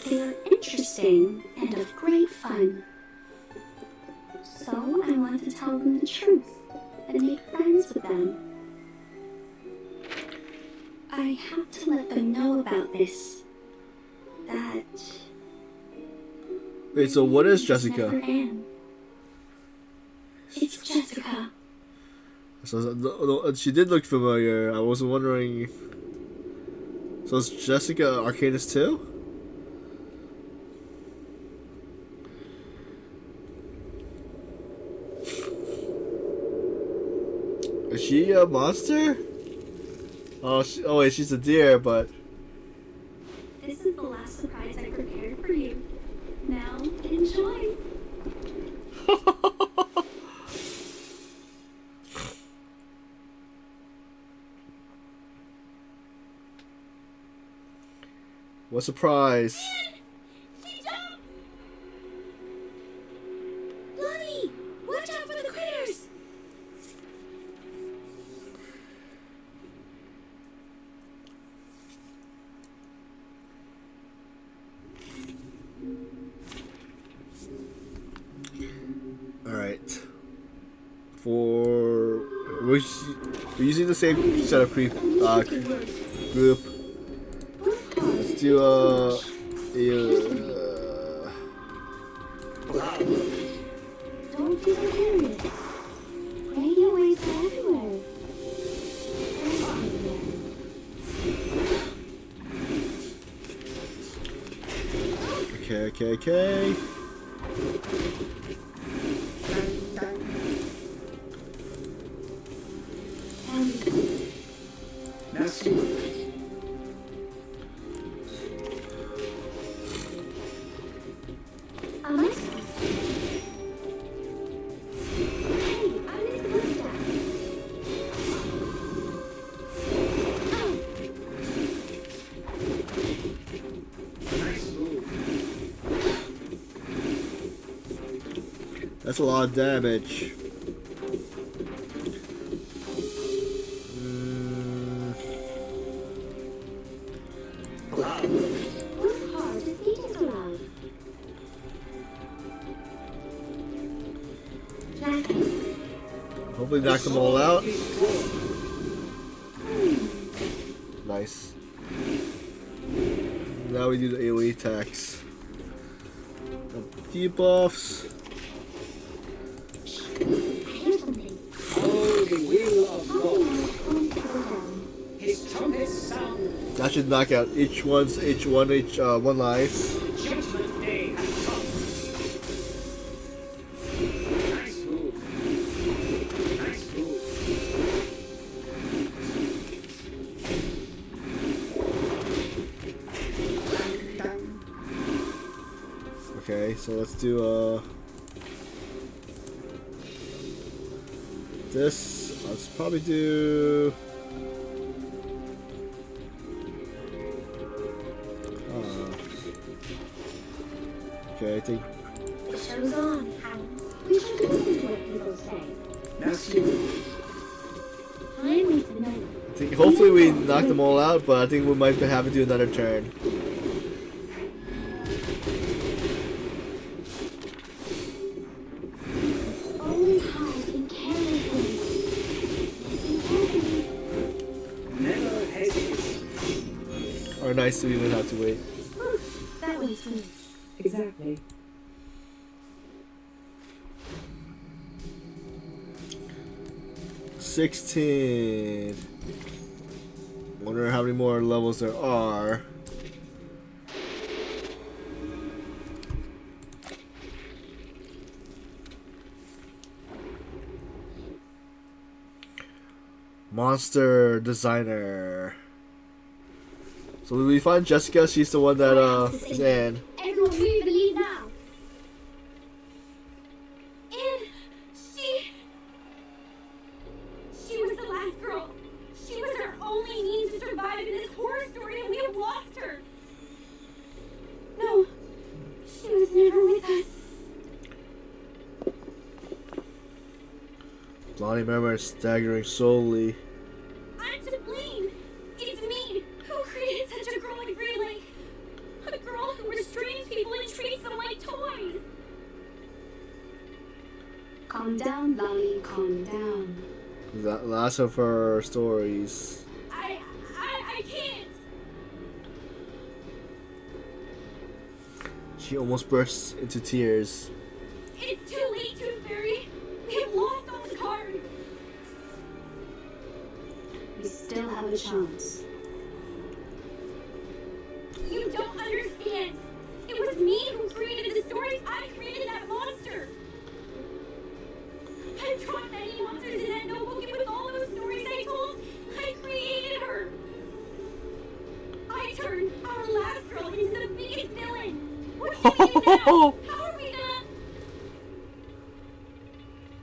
They are interesting and of great fun. So I want to tell them the truth and make friends with them. I have to let them know about this. That... Wait, so what is it's never Jessica? Anne. It's Jessica. So no, she did look familiar. I was wondering. So is Jessica Arcanist too? Is she a monster? Oh, oh wait, she's a deer, but. This is the last surprise I prepared for you. Now, enjoy. What surprise? She jumped! Bloody! Watch out for the critters! Alright. We're using the same set of group. Let's do Don't be so curious. Radio waves are everywhere. Okay. That's a lot of damage. Hopefully knock them all out. Nice. Now we do the AoE attacks. Debuffs. That should knock out one life. Judgment Day has come. Nice move. Nice move. Okay, so let's do this. Let's probably do. Okay, I think. The show's on, Hans. We should listen to what people say. Merci. I need to know. I think hopefully we knock them all out, but I think we might have to do another turn. Only hide and carelessly. Never hesitate. Or nice to even have to wait. That one's free. Exactly. $16. Wonder how many more levels there are. Monster designer. So we find Jessica. She's the one that is Anne. Everyone leave the lead now. And she was the last girl. She was our only means to survive in this horror story, and we have lost her. No, she was never with us. Blondie murmured, staggering slowly. I'm to blame. It's me who created such a girl like Grey. A girl who restrains people and treats them like toys. Calm down, Lolly, calm down. The last of her stories. I can't. She almost bursts into tears. It's too late, Tooth Fairy. We We have lost all the cards. We still have a chance. You don't understand. It was me who created the stories. I created that monster. I drawn many monsters in that notebook, and with all those stories I told, I created her. I turned our last girl into the biggest villain. What do we do now? How are we gonna...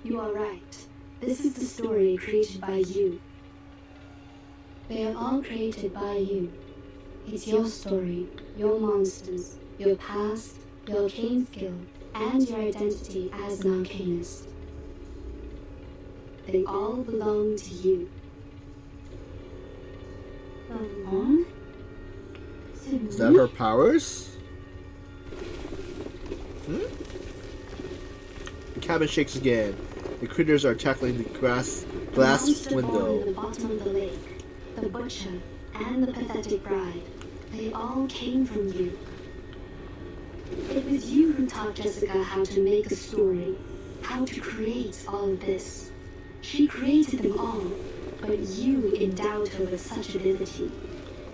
You are right. This is the story created by you. They are all created by you. It's your story, your monsters, your past, your arcane skill, and your identity as an arcanist. They all belong to you. Belong? Is that her powers? The cabin shakes again. The critters are tackling the glass The monster born window. in the bottom of the lake, the butcher, and the pathetic bride. They all came from you. It was you who taught Jessica how to make a story, how to create all of this. She created them all, but you endowed her with such ability.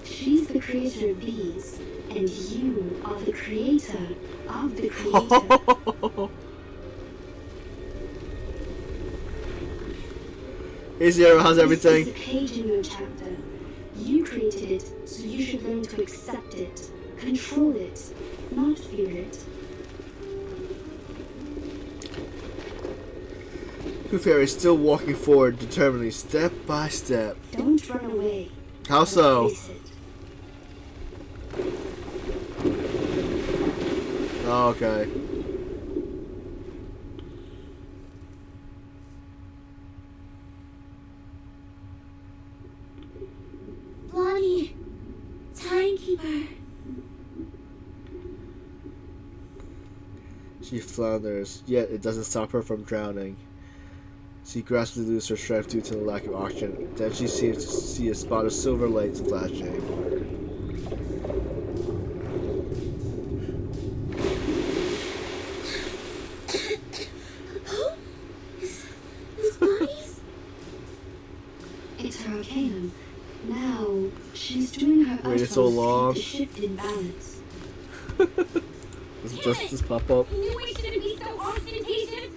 She's the creator of these, and you are the creator of the creator. Hey Zero, how's This everything? is a page in your chapter. You created it, so you should learn to accept it, control it, not fear it. Tooth Fairy is still walking forward determinedly, step by step. Don't run away. How so? Face it. Oh, okay. Blondie, timekeeper. She flounders, yet it doesn't stop her from drowning. She grasps to lose her strength due to the lack of oxygen. Then she seems to see a spot of silver lights flashing. His bodies? It's her arcanum. Now, she's doing her Waited utmost so to long. keep the ship in balance. Does justice pop up? I knew I shouldn't be so ostentatious.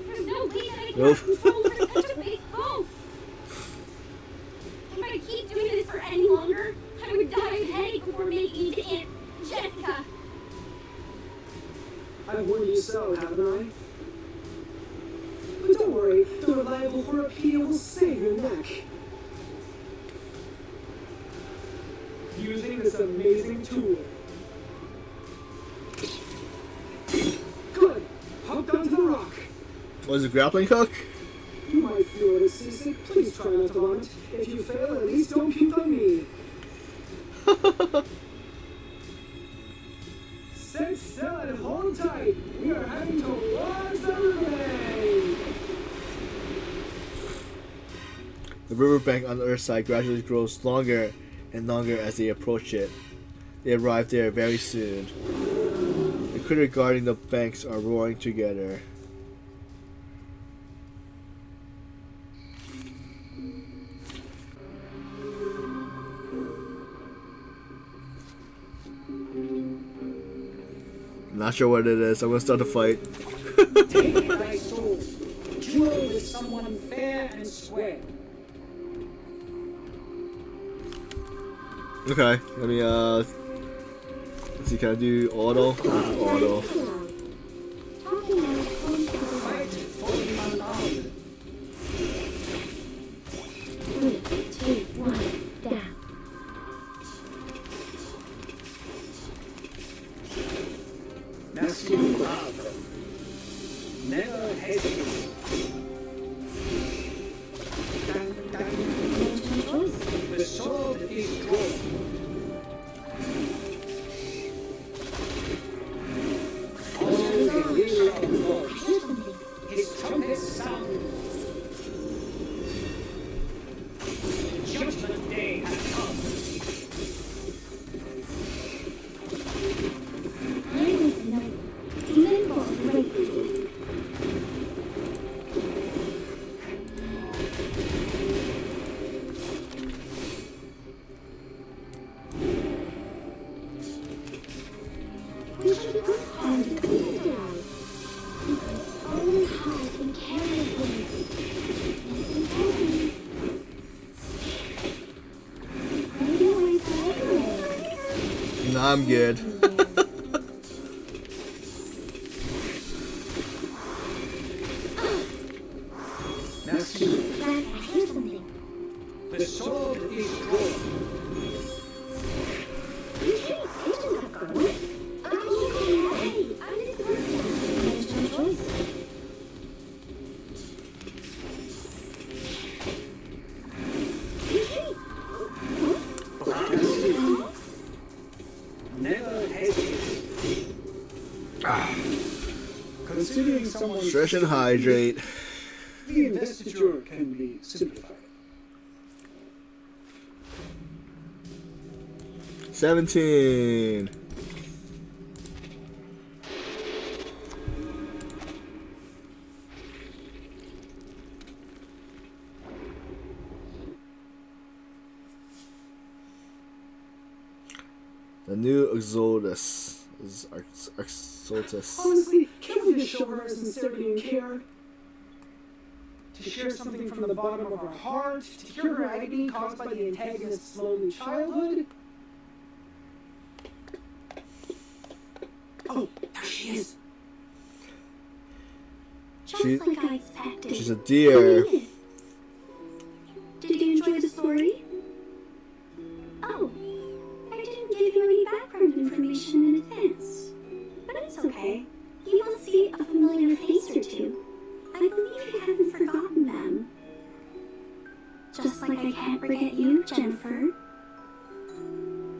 There's no way that I can Nope. have control over such a big boat. If I keep doing this for any longer, I would die of headache before making it to Aunt Jessica. I've warned you so, haven't I? But don't worry, the reliable Horapia will save your neck. Using this amazing tool. Good. Hop down to the rock. Was it grappling hook? You might feel a little seasick. Please try not to vomit. If you fail, at least don't puke on me. Sit still and hold tight. We are heading towards the riverbank. The riverbank on the other side gradually grows longer and longer as they approach it. They arrive there very soon. The critter guarding the banks are roaring together. Not sure what it is. I'm gonna start a fight. Take thy soul. Duel with someone fair and square. Okay, let me let's see, can I do auto? Auto. Fight for the unarmed. 3, 2, 1, down. Masculine love. Never hesitate. Dang, dang. The sword is drawn. All the will of the Lord. His trumpet sounds. Judgment day has come. I was no limbo great. hard and carelessly. Listen carefully. Maybe I said Nah, I'm good. Merci. Glad I hear something. The sword is drawn. These extensions have grown. Hey, I'm just There's no choice. Never hesitate. Considering someone's Stretch and hydrate. the investiture can be simplified. 17. The new Exodus is Exodus. Honestly, can't we just show her sincerity and care? To share something from the bottom of our heart, to hear her agony caused by the antagonist's lonely childhood? Oh, there she is. Just She- like I expected. She's a deer. Did you enjoy the story? Oh, I didn't give you any background information in advance. But it's okay. You will see a familiar face or two. I believe you haven't forgotten them. Just like I can't forget you, Jennifer.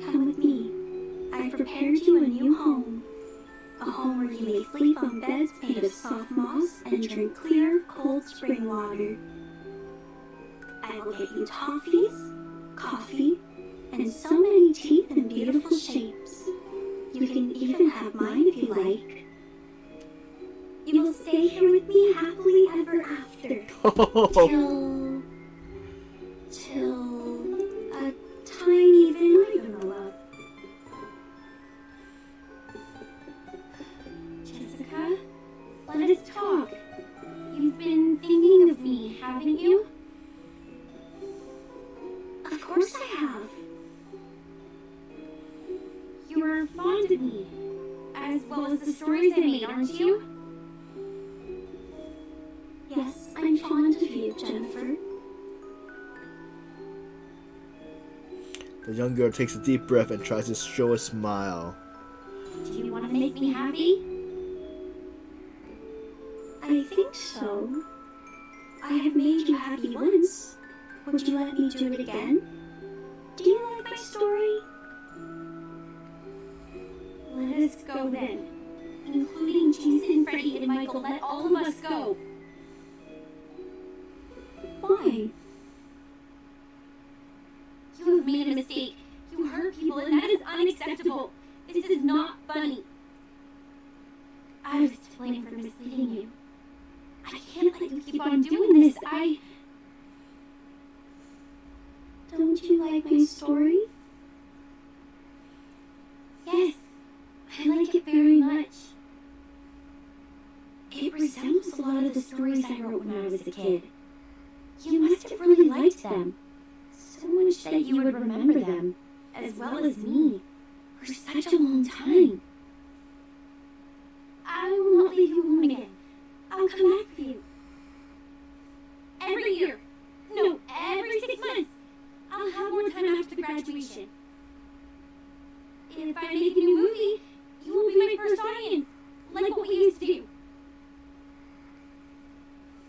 Come with me. I've prepared you a new home. A home where you may sleep on beds made of soft moss and drink clear, cold spring water. I will get you toffees, coffee, and so many teeth in beautiful shapes. You can even have mine if you like. You will stay here with me happily ever after. Till a tiny even I don't know of. Jessica, let us talk. You've been thinking of me, haven't you? Of course I have. You're fond of me, as well as the stories I made, aren't you? Yes, I'm fond of you, Jennifer. The young girl takes a deep breath and tries to show a smile. Do you want to make me happy? I think so. I have made you happy once. Would you let me do it again? Do you like my story? Let us go then. Including Jason, Freddy, and Michael, let all of us go. Why? You have made a mistake. You hurt people, and that is unacceptable. This is not funny. I was to blame for misleading you. I can't let you keep on doing this. Don't you like my story? Yes, I like it very much. It resembles a lot of the stories I wrote when I was a kid. You must have really liked them. So much that you would remember them, as well as me, for such a long time. I will not leave you alone again. I'll come back for you. Every year. No, every 6 months. I'll have more time after the graduation. If I make a new movie, you will be my first audience, like what we used to do.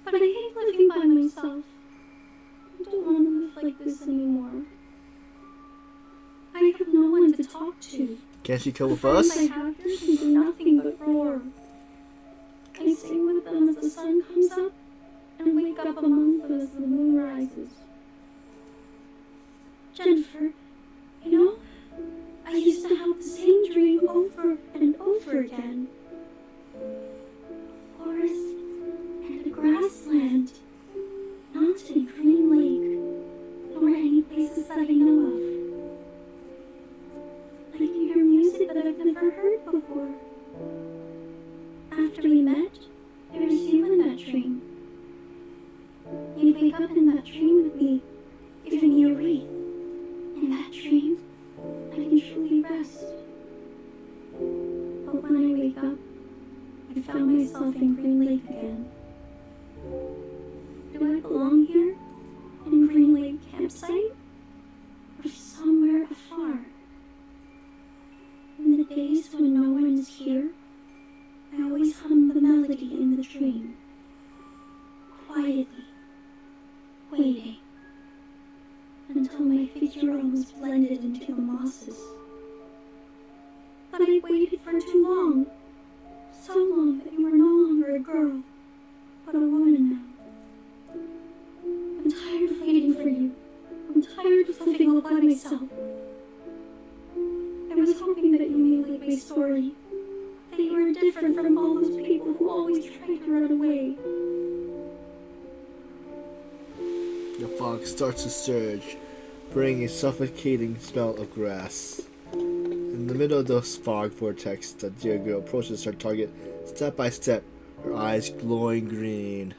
But I hate living by myself. I don't want to live like this anymore. I have no one to talk to. Can't she come with The friends us? I have here can do nothing but roar. I sing with them as the sun comes up and wake up among them as the moon rises. Jennifer, you know, I used to have the same dream over and over again. Forest and a grassland, not a green lake, nor any places that I know of. I can hear music that I've never heard before. After we met, there was you in that dream. wake up in that dream with me, giving you a read. In that dream, I can truly rest. But when I wake up, I found myself in Green Lake again. Do I belong here? In Green Lake campsite? Or somewhere afar? In the days when no one is here, I always hum the melody in the dream. Quietly, waiting, until my figure almost blended into the mosses. But I waited for too long. So long that you are no longer a girl, but a woman now. I'm tired of waiting for you. I'm tired of living all by myself. I was hoping that you may like my story, that you are different from all those people who always try to run away. The fog starts to surge, bringing a suffocating smell of grass. In the middle of the fog vortex, the dear girl approaches her target step by step, her eyes glowing green.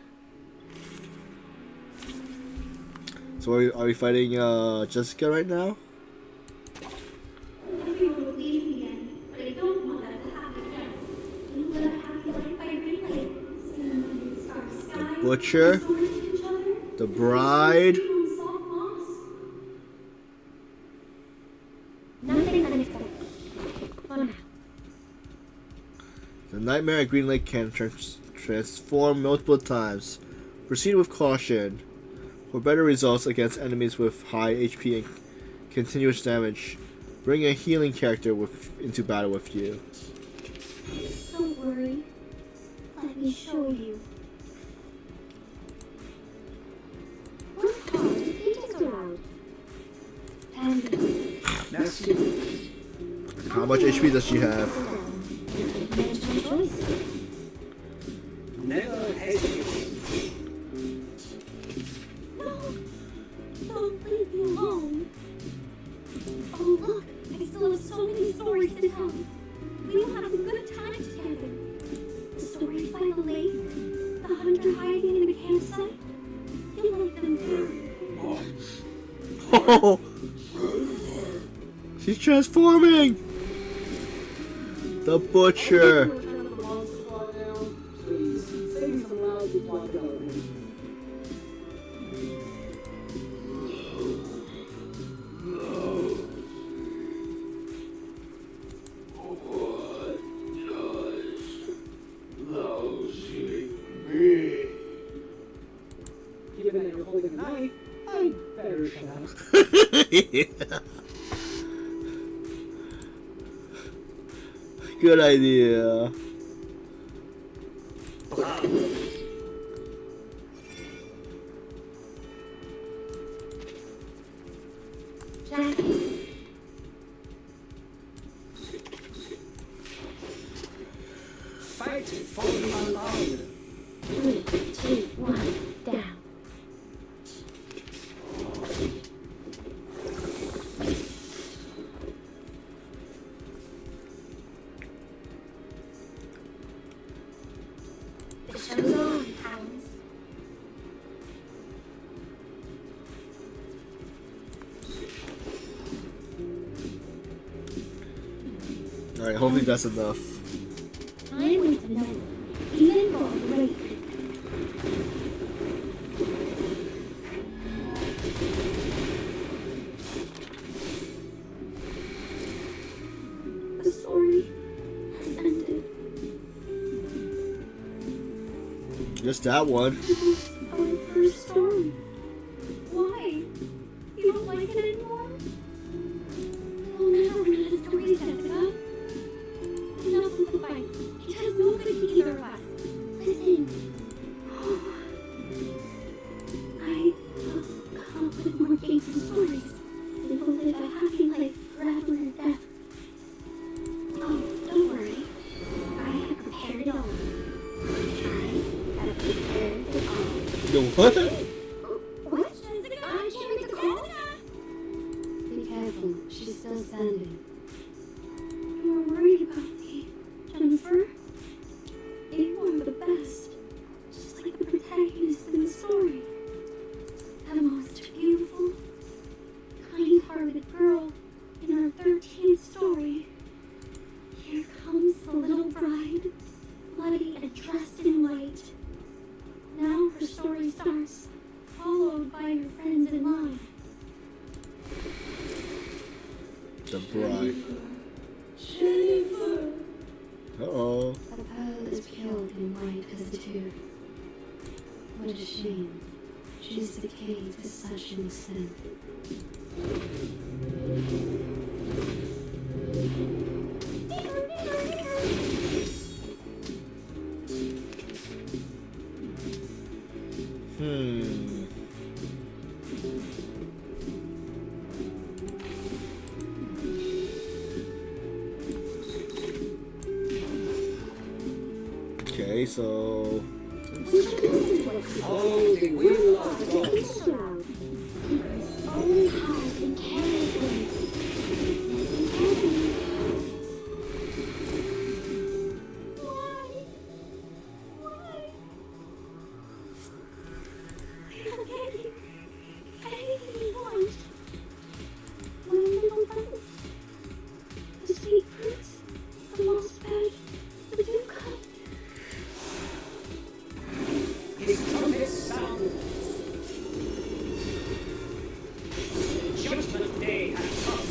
So are we fighting Jessica right now? Everyone will leave me again, but I don't want that to happen again. You live a happy life by Green Lake, singing under the starry sky, The butcher, supporting each other, the bride. on soft moss. Nothing unexpected. For now. The nightmare at Green Lake can transform multiple times. Proceed with caution. For better results against enemies with high HP and continuous damage, bring a healing character into battle with you. Don't worry. Let me show you. What's called? Just take us around. Merci. How much HP does she have? Mention choice. Never hesitate. Don't leave me alone. Oh, look, I still have so many stories to tell. We will have a good time together. The stories by the lake, the hunter hiding in the campsite. You'll like them too. Oh, she's transforming. The butcher. Please, say me some lines with my television. Given that you're holding a knife, I'd better shut up. Yeah. Good idea. Jackie. Fight for the land. 3, 2, 1, down. The show's on, hounds. Alright, hopefully that's enough. Time with the night. Even for a break. The story has ended. Just that one. Our first story. Why? You don't like it anymore? We'll never run out of stories, Jessica. Enough with the fight. It has no good to either of us. Listen. I will come up with more games and stories. We will live a happy life forever and death. Oh, don't worry. I have prepared it all. I have prepared it all. The what? What? Jessica? I can't make the call. Be careful, she's still standing. You are worried about me, Jennifer. You are the best. Just like the protagonist in the story. too. What a shame. She's decayed to such an extent. Okay, so Oh, the wheel of gods. Only hide and carelessly. Listen carefully. Why? I'll give you anything you want. One little bite. The sweet fruits, the moss bed, the dew cup. His trumpet sounds. Judgment day has come.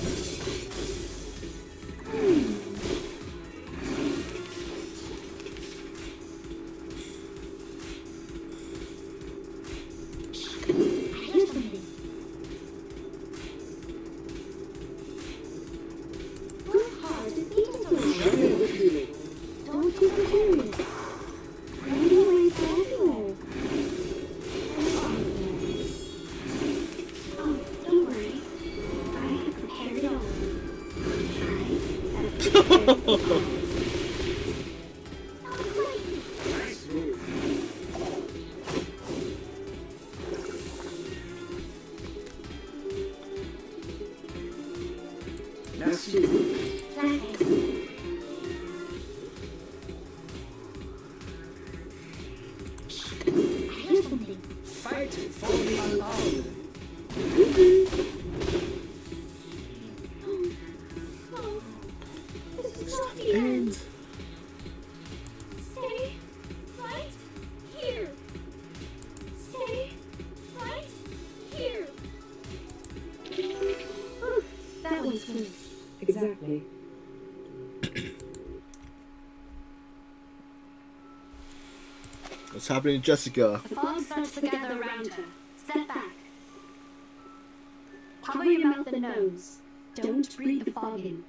I hear something. Work hard to think of something. Journey with me. Don't be confused. Running away from everywhere. Oh, don't worry. I have prepared it all. I have prepared it all. Nice move. Merci. I hear something. Fight for the unbound. Oh, this is not the end. Stay right here. Stay right here. That one's good. Exactly. what's happening, Jessica? The fog starts to gather around her. Step back. Cover your mouth and nose. Don't breathe the fog in.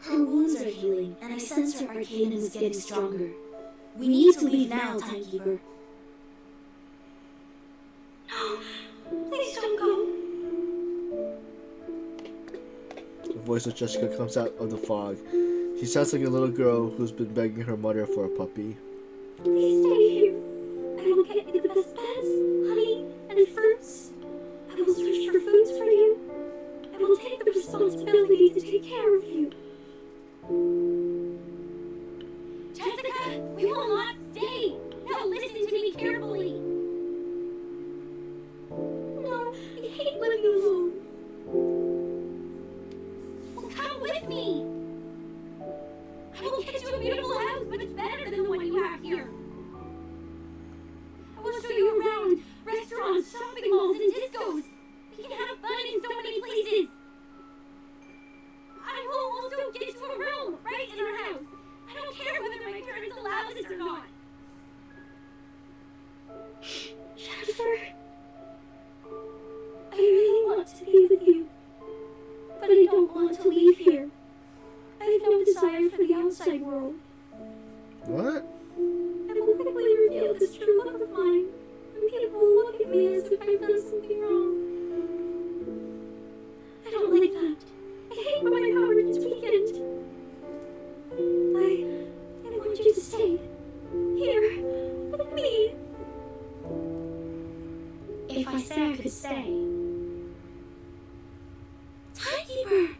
Her wounds are healing, and I sense her arcane is getting stronger. We need to leave now, Timekeeper. No, please don't go. The voice of Jessica comes out of the fog. She sounds like a little girl who's been begging her mother for a puppy. Please stay here. I will get you the best beds, honey, and fruits. I will search for foods for you. I will take the responsibility to take care of you. Jessica, we will not stay. Now listen to me carefully. No, I hate living alone. Well, come with me. I will get you a beautiful house much better than the one you have here. I will show you around restaurants, shopping malls, and discos. We can have fun in so many places. I will also get you a room right in our house. I don't care whether my parents allow this or not. Jennifer, I really want to be with you, but I don't want to leave here. I have no desire for the outside world. What? I will quickly reveal this true love of mine, and people will look at me as if I've done something wrong. I don't like that. I hate when my power is weakened. I want you to stay here with me. If I say I could stay, Timekeeper!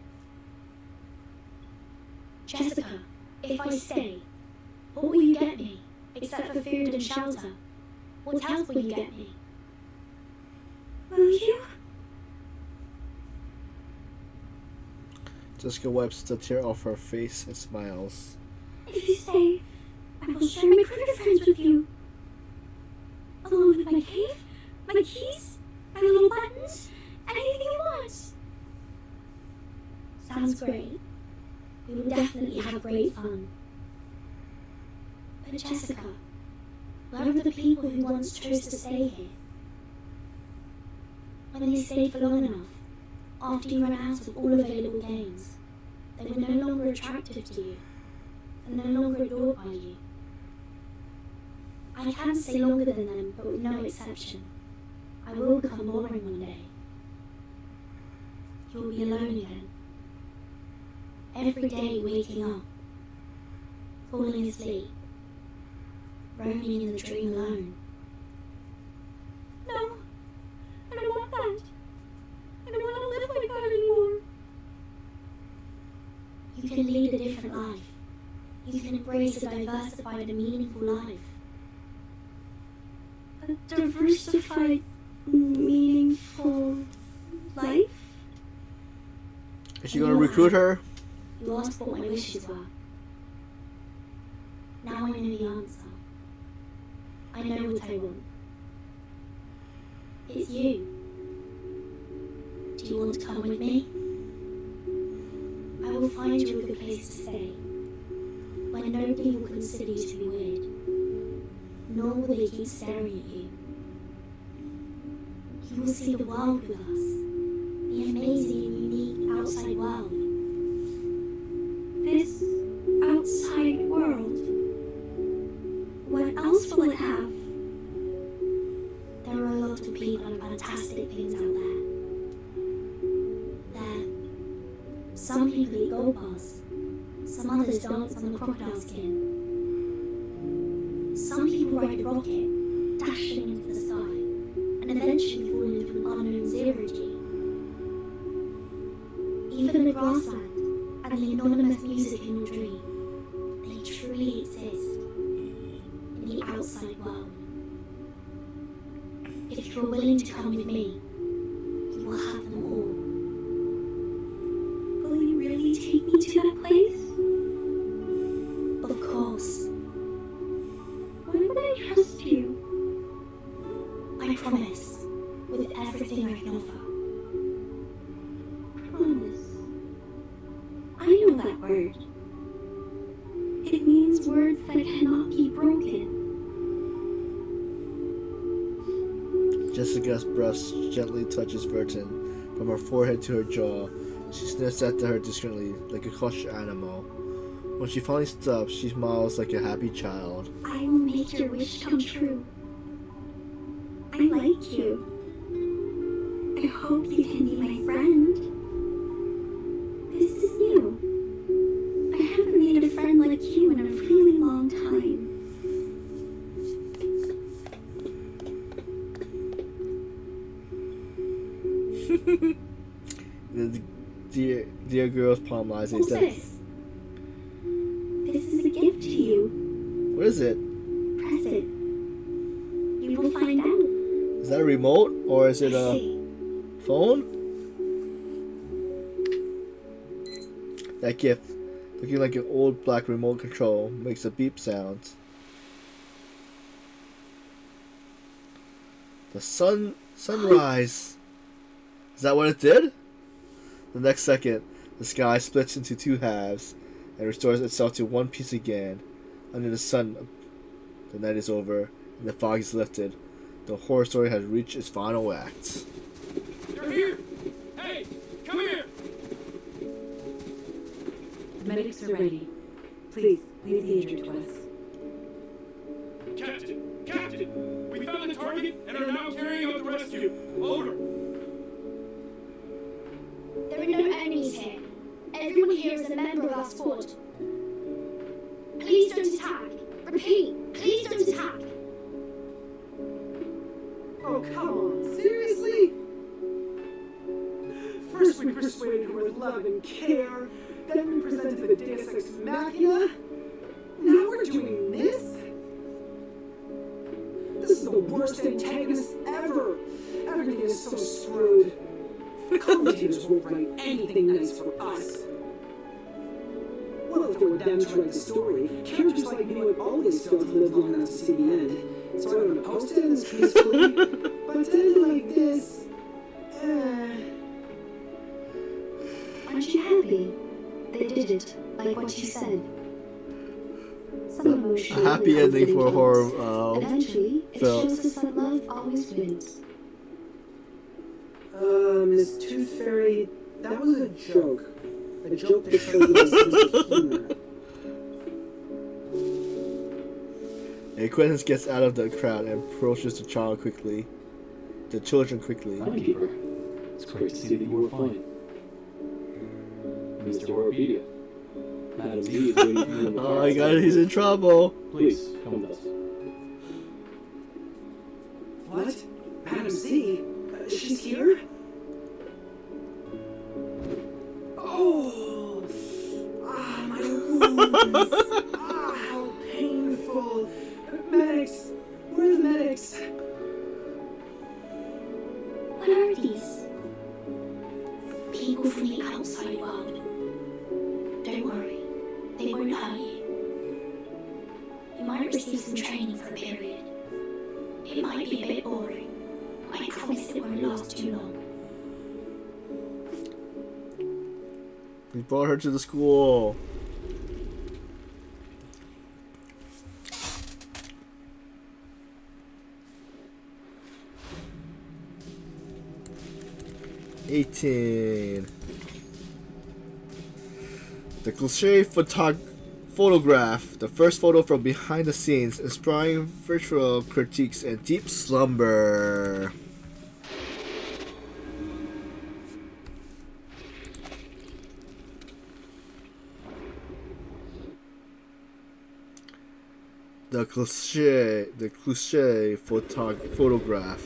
Jessica, if I stay, what will you get me, except for food and shelter? What else will you get me? Will you? Jessica wipes the tear off her face and smiles. If you stay, I will share my critter friends with you. Along with my cave, my keys, my little buttons, anything you want. Sounds great. We will definitely have great fun. But Jessica, where are the people who once chose to stay here? When they stayed for long enough, after you ran out of all available games, they were no longer attractive to you, and no longer adored by you. I can stay longer than them, but with no exception. I will become boring one day. You'll be alone again. Every day waking up, falling asleep, roaming in the dream alone. No, I don't want that. I don't want to live like that anymore. You can lead a different life. You can embrace a diversified and meaningful life. A diversified, meaningful life? Is she gonna recruit her? You asked what my wishes were. Now I know the answer. I know what I want. It's you. Do you want to come with me? I will find you a good place to stay, where nobody will consider you to be weird, nor will they keep staring at you. You will see the world with us, the amazing and unique outside world. This outside world? What else will it have? There are a lot of people and fantastic things out there. Some people eat gold bars. Some others dance on the crocodile skin. Some people ride a rocket, dashing into the sky, and eventually fall into an unknown zero-G. Even the grassland and the anonymous music in your dream, they truly exist in the outside world. If you're willing to come with me, you will have them all. Will you really take me to that place? Of course. Why would I trust you? I promise, with everything I can offer. Promise. I know that word. It means words that cannot be broken. Jessica's breast gently touches Verton from her forehead to her jaw. She sniffs at her discreetly, like a crushed animal. When she finally stops, she smiles like a happy child. I will make your wish come true. I like you. I hope you can be my friend. This is new. I haven't made a friend like you in a really long time. The dear girl's palm lies. What's this? This is a gift to you. What is it? Press it. You will find out. Is that a remote or is it I a see. phone? That gift, looking like an old black remote control, makes a beep sound. The sunrise. Is that what it did? The next second, the sky splits into two halves and restores itself to one piece again. Under the sun, the night is over and the fog is lifted. The horror story has reached its final act. They're here! Hey, come here! Medics are ready. Please, leave the injured to us. Captain! We found the target and are now carrying out the rescue. Over. There are no enemies here. Everyone here is a member of our squad. Please don't attack. Repeat, please don't attack. Oh, come on. Seriously? First we persuaded her with love and care, then we presented the Deus Ex Machina. Now we're doing this? This is the worst antagonist ever. Everything is so screwed. Commentators won't write anything nice for us. Well, if it were them to write the story, characters like me would always fail to live long enough to see the end. So I would have posted in this peacefully. But to end like this, Aren't you happy? They did it, like what you said. some emotional A happy and ending for a confident horror ones. Eventually, it film. shows us that love always wins. Miss Tooth Fairy, that was a joke. A joke that showed you a sense of humor. Quentin gets out of the crowd and approaches the children quickly. Timekeeper, it's great to see that you were fine. Mr. Horpedia, Madam Z is waiting for you in the Oh car my god, outside. he's in trouble. Please, come with us. What? Madam Z? She's here? Oh! Ah, my wounds! Ah, how painful! Medics! Where are the medics? What are these? People from the outside world. Don't worry, they won't hurt you. You might receive some training for a period. It might be a bit boring. I promise it won't last too long. We brought her to the school. '18. The cliche photograph, the first photo from behind the scenes, inspiring virtual critiques and deep slumber. The cliche photograph.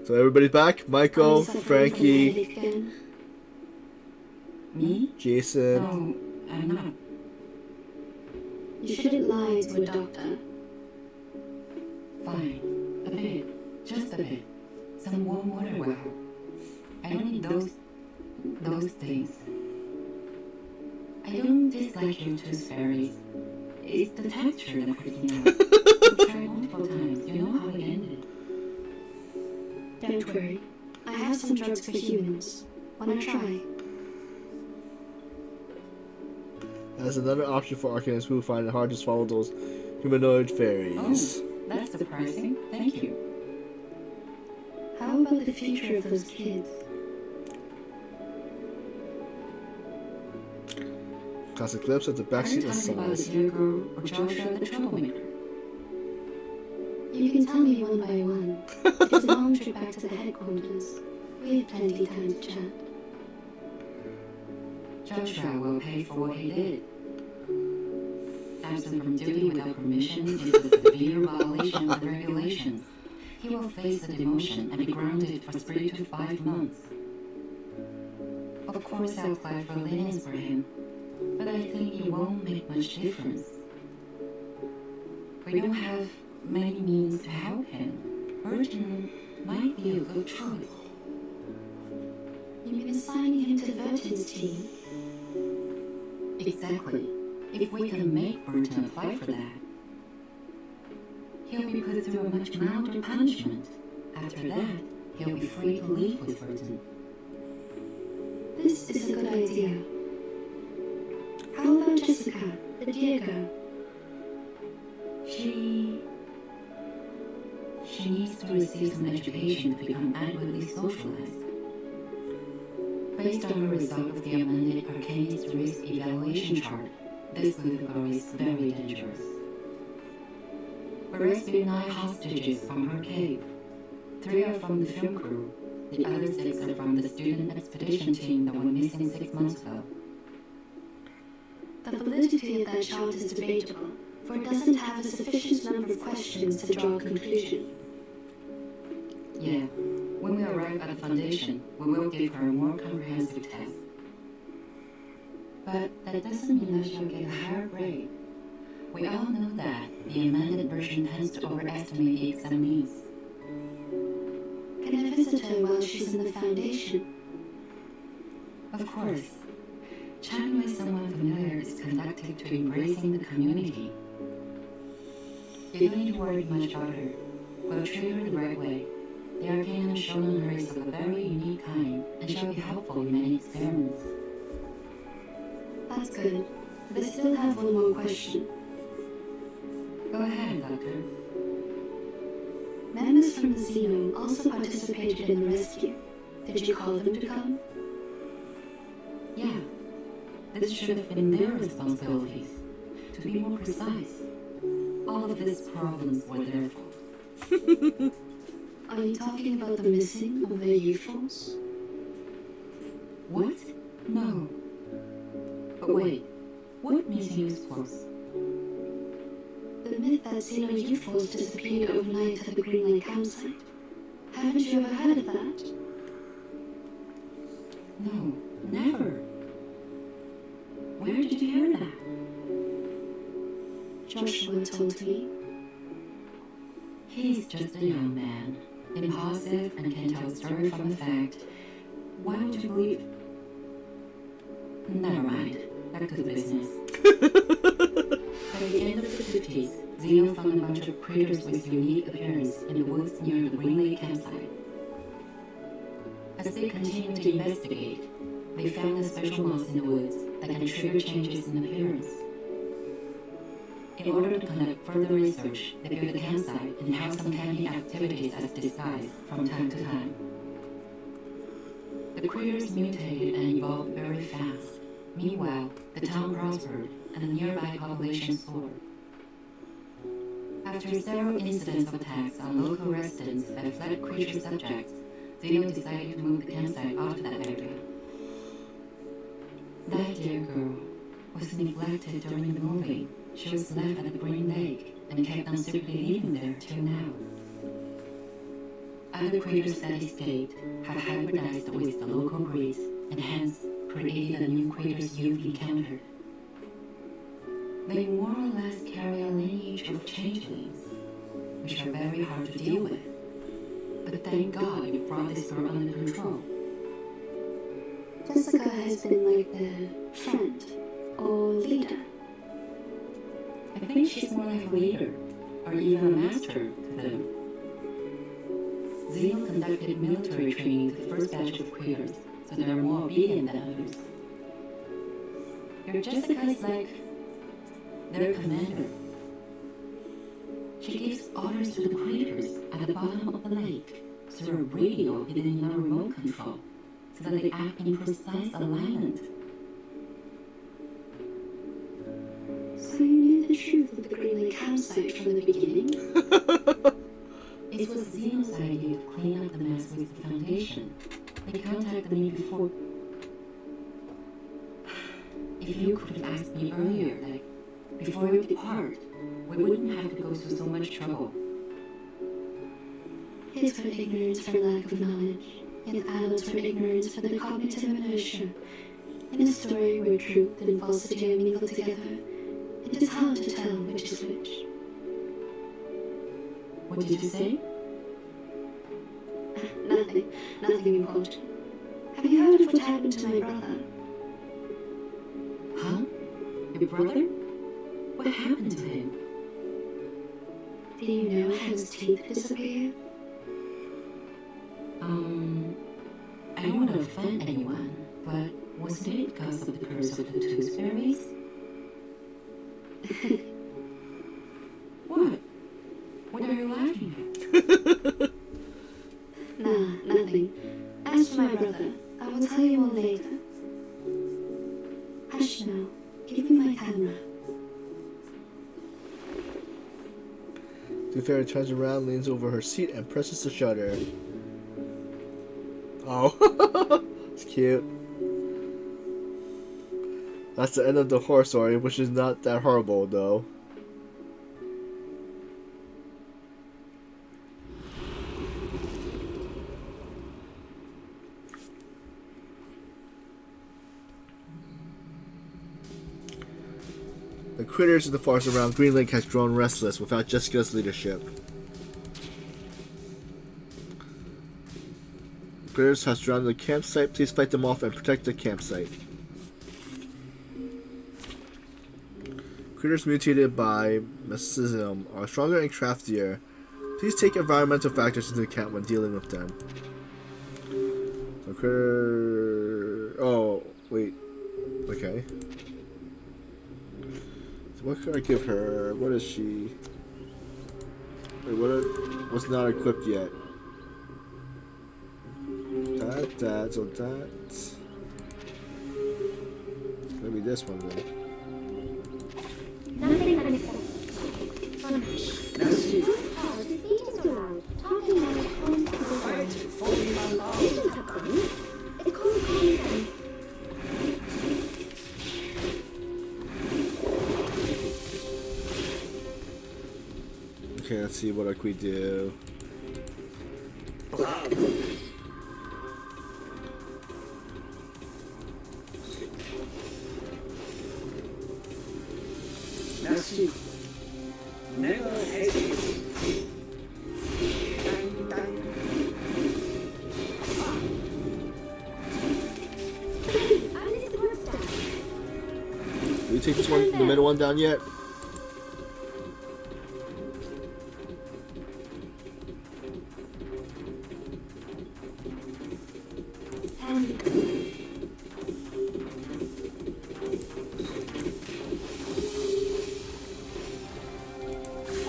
So everybody's back. Michael, Frankie, Me? Jason. No, I'm not. You shouldn't lie to a doctor. Fine. A bit. Just a bit. Some warm water will help. I don't need those things. I don't dislike your tooth fairies. It's the texture that freaks me out. I've tried multiple times. You know how it ended. Don't worry. I have some drugs for humans. Wanna try? As another option for Arcanists who find it hard to swallow those humanoid fairies. Oh, that's surprising. Thank you. How about the future of those kids? Classic clips at the Are you backseat talking about the aside. dear girl or Joshua the troublemaker? You can tell me one by one. It's a long trip back to the headquarters. We have plenty of time to chat. Joshua will pay for what he did. Absent from duty without permission is a severe violation of the regulations. He will face a demotion and be grounded for 3 to 5 months. Of course, I'll apply for lenience for him, but I think it won't make much difference. We don't have many means to help him. Burton might be a good choice. You mean assigning him to Verton's team? Exactly. If we can make Burton apply for that, he'll be put through a much milder punishment. After that, he'll be free to leave with Burton. This is a good idea. How about Jessica, the dear girl? She needs to receive some education to become adequately socialized. Based on the result of the amended Arcanist risk evaluation chart, this little girl is very dangerous. We rescued 9 hostages from her cave. 3 are from the film crew. The other 6 are from the student expedition team that went missing 6 months ago. The validity of that chart is debatable, for it doesn't have a sufficient number of questions to draw a conclusion. Yeah, when we arrive at the foundation, we will give her a more comprehensive test. But that doesn't mean that she'll get a higher grade. We all know that the amended version tends to overestimate the examinees. Can I visit her while she's in the foundation? Of course, chatting with someone familiar is conducive to embracing the community. You don't need to worry much about her. We'll treat her the right way. The arcane shown on her is of a very unique kind, and shall be helpful in many experiments. That's good, but I still have one more question. Go ahead, Doctor. Members from the Xeno also participated in the rescue. Did you call them to come? Yeah, this should have been their responsibilities. To be more precise, all of these problems were their fault. Are you talking about the missing of their UFOs? What? No. But wait, what missing UFOs? The myth that Xeno UFOs disappeared overnight at the Green Lake campsite. Haven't you ever heard of that? No, never. Where did you hear that? Joshua told me. He's just a young man, impulsive and can tell a story from a fact. Why would you believe? Never mind. Back to the business. By the end of the 50s, Xeno found a bunch of critters with unique appearance in the woods near the Green Lake campsite. As they continued to investigate, they found a special moss in the woods that can trigger changes in appearance. In order to conduct further research, they built a campsite and held some camping activities as disguise from time to time. The critters mutated and evolved very fast. Meanwhile, the town prospered and the nearby population soared. After several incidents of attacks on local residents that fled creature subjects, Xeno decided to move the campsite out of that area. That dear girl was neglected during the moving. She was left at the Green Lake and kept on secretly living there till now. Other critters that escaped have hybridized with the local breeds and hence created the new critters you've encountered. They more or less carry a lineage of changelings, which are very hard to deal with. But thank God you brought this girl under control. Jessica has been like their friend or leader. I think she's more like a leader, or even a master to them. Xeno conducted military training to the first batch of critters, so they are more obedient than others. Your Jessica is like their commander. She gives orders to the critters at the bottom of the lake through a radio hidden in a remote control, so that they act in precise alignment. So you knew the truth of the Green Lake campsite from the beginning? It was Xeno's idea to clean up the mess with the Foundation. They contacted me before. If you could have asked me earlier, like, before you depart, we wouldn't have to go through so much trouble. Kids were ignorant for lack of knowledge, yet adults were ignorant for the cognitive inertia. In a story where truth and falsity are mingled together, it is hard to tell which is which. What did you say? Nothing important. Have you heard of what happened to my brother? Huh? Your brother? What happened to him? Do you know how his teeth disappeared? I don't want to offend anyone, but wasn't it because of the curse of the tooth fairies? What? What are you laughing at? Nah, nothing. As for my brother, I will tell you all later. Hush now. Give me my camera. The fairy turns around, leans over her seat, and presses the shutter. Oh, it's cute. That's the end of the horror story, which is not that horrible, though. The critters in the forest around Green Lake has grown restless without Jessica's leadership. Critters have surrounded the campsite. Please fight them off and protect the campsite. Critters mutated by mycelium are stronger and craftier. Please take environmental factors into account when dealing with them. So critter... Oh, wait. Okay. So what can I give her? What is she? what's not equipped yet? So that's maybe this one then. Nothing unexpected. Merci. Oh, the beatings are loud. Talking about it comes to the Fight for my love. This is a problem. It's called common sense. Okay, let's see what we do. Merci. Never hesitate. Dang, dang. I'm the support staff. Did we take this one, the middle one down yet?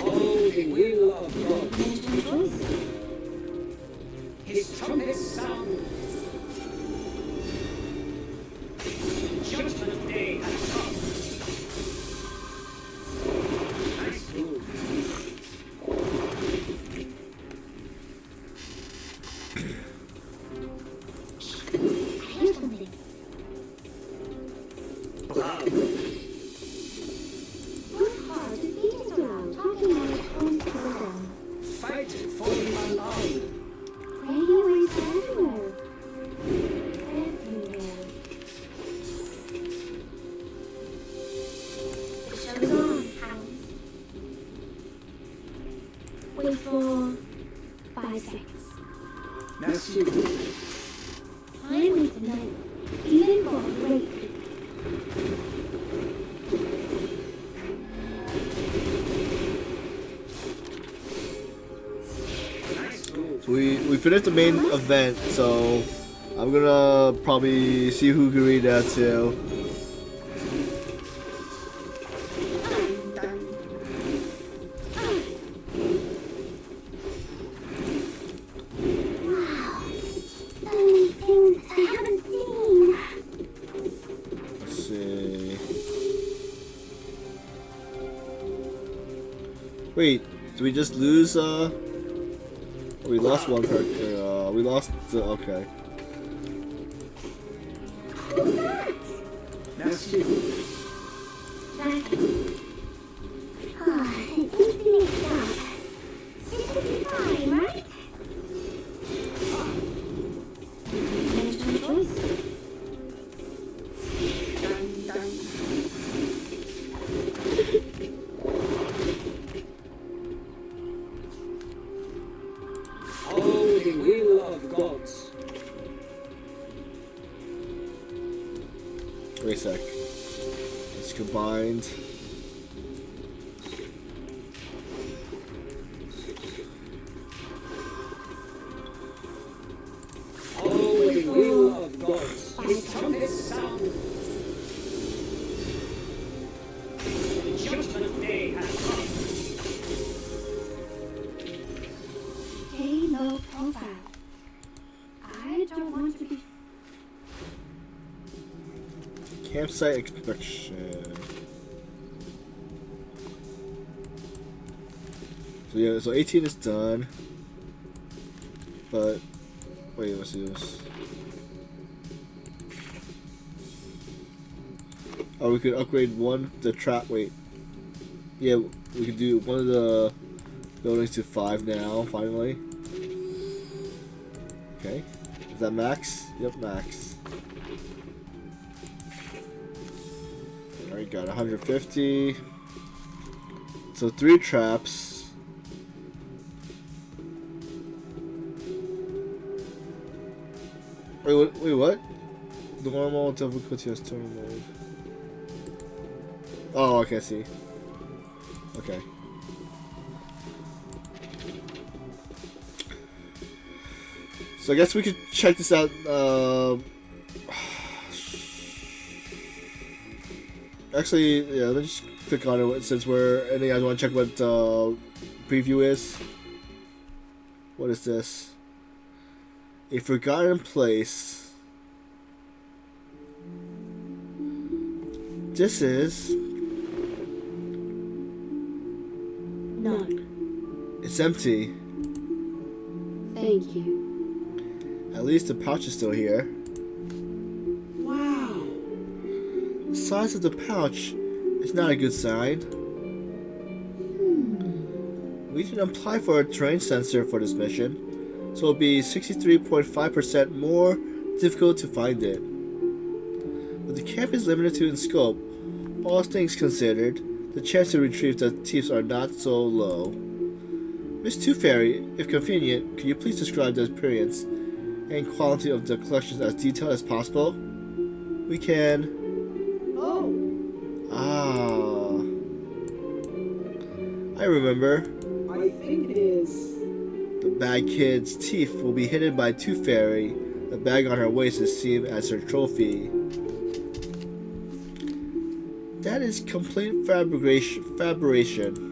Oh, the will of God. His trumpet sounds. Judgment day has come. Nice move. Here's something. Work hard. The beatings are loud. Talking about it comes to the ground. Fight for my love. Radio waves are everywhere. Everywhere. The show's on, hounds. Wait for 5 seconds. Merci. Finally tonight, even for a break. Nice move. So we finished the main event, so I'm gonna probably see who can read that too. Dang. So many things I haven't seen. Let's see. Wait, did we just lose? We lost one character. We lost. Okay. Who's that? Merci. Jackie. Ah, it seems to be mixed up. It should be fine, right? Dang, dang. Oh, the will of gods. Wait a sec. It's combined. Oh, the will of gods. His trumpet sounds. Judgment day has come. Stay low profile. I don't want to be. Campsite inspection. So yeah, so 18 is done. But wait, let's do this. Oh, we could upgrade the trap. Wait, yeah, we could do one of the buildings to 5 now. Finally. Okay, is that max? Yep, max. Alright, got 150. So 3 traps. Wait, what? The normal difficulty has turn mode. Oh, okay, I see. Okay. So I guess we could check this out. Actually, yeah, let's just click on it since we're. And you guys want to check what preview is? What is this? A forgotten place. This is. None. It's empty. Thank you. At least the pouch is still here. Wow. The size of the pouch is not a good sign. We didn't apply for a terrain sensor for this mission, so it'll be 63.5% more difficult to find it. But the camp is limited in scope. All things considered, the chance to retrieve the thieves are not so low. Miss Tooth Fairy, if convenient, could you please describe the appearance and quality of the collections as detailed as possible? We can... Oh, Ah... I remember. I think it is. The bad kid's teeth will be hidden by Tooth Fairy. The bag on her waist is seen as her trophy. That is complete fabrication.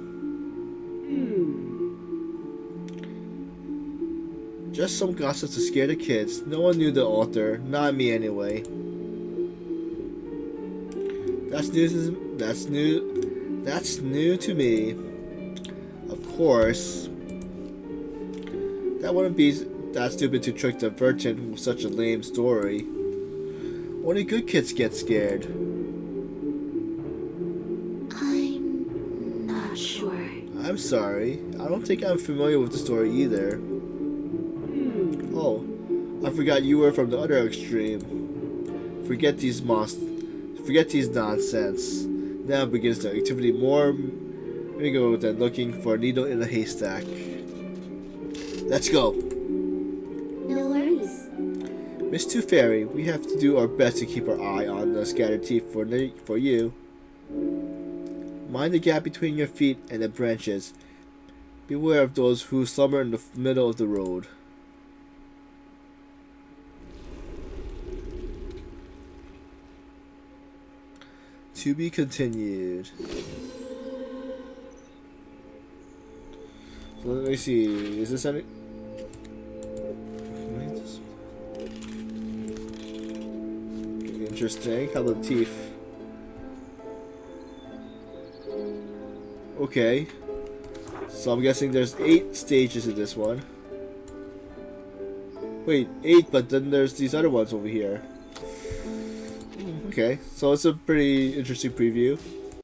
Just some gossip to scare the kids. No one knew the author, not me anyway. That's new to me. Of course. That wouldn't be that stupid to trick the Virgin with such a lame story. Only good kids get scared. I'm not sure. I'm sorry. I don't think I'm familiar with the story either. Oh, I forgot you were from the other extreme. Forget these nonsense. Now begins the activity more bingo than looking for a needle in a haystack. Let's go. No worries. Miss Tooth Fairy, we have to do our best to keep our eye on the scattered teeth for you. Mind the gap between your feet and the branches. Beware of those who slumber in the middle of the road. To be continued. So let me see. Is this any? Interesting. How about teeth? Okay. So I'm guessing there's 8 stages in this one. Wait, 8, but then there's these other ones over here. Okay, so it's a pretty interesting preview.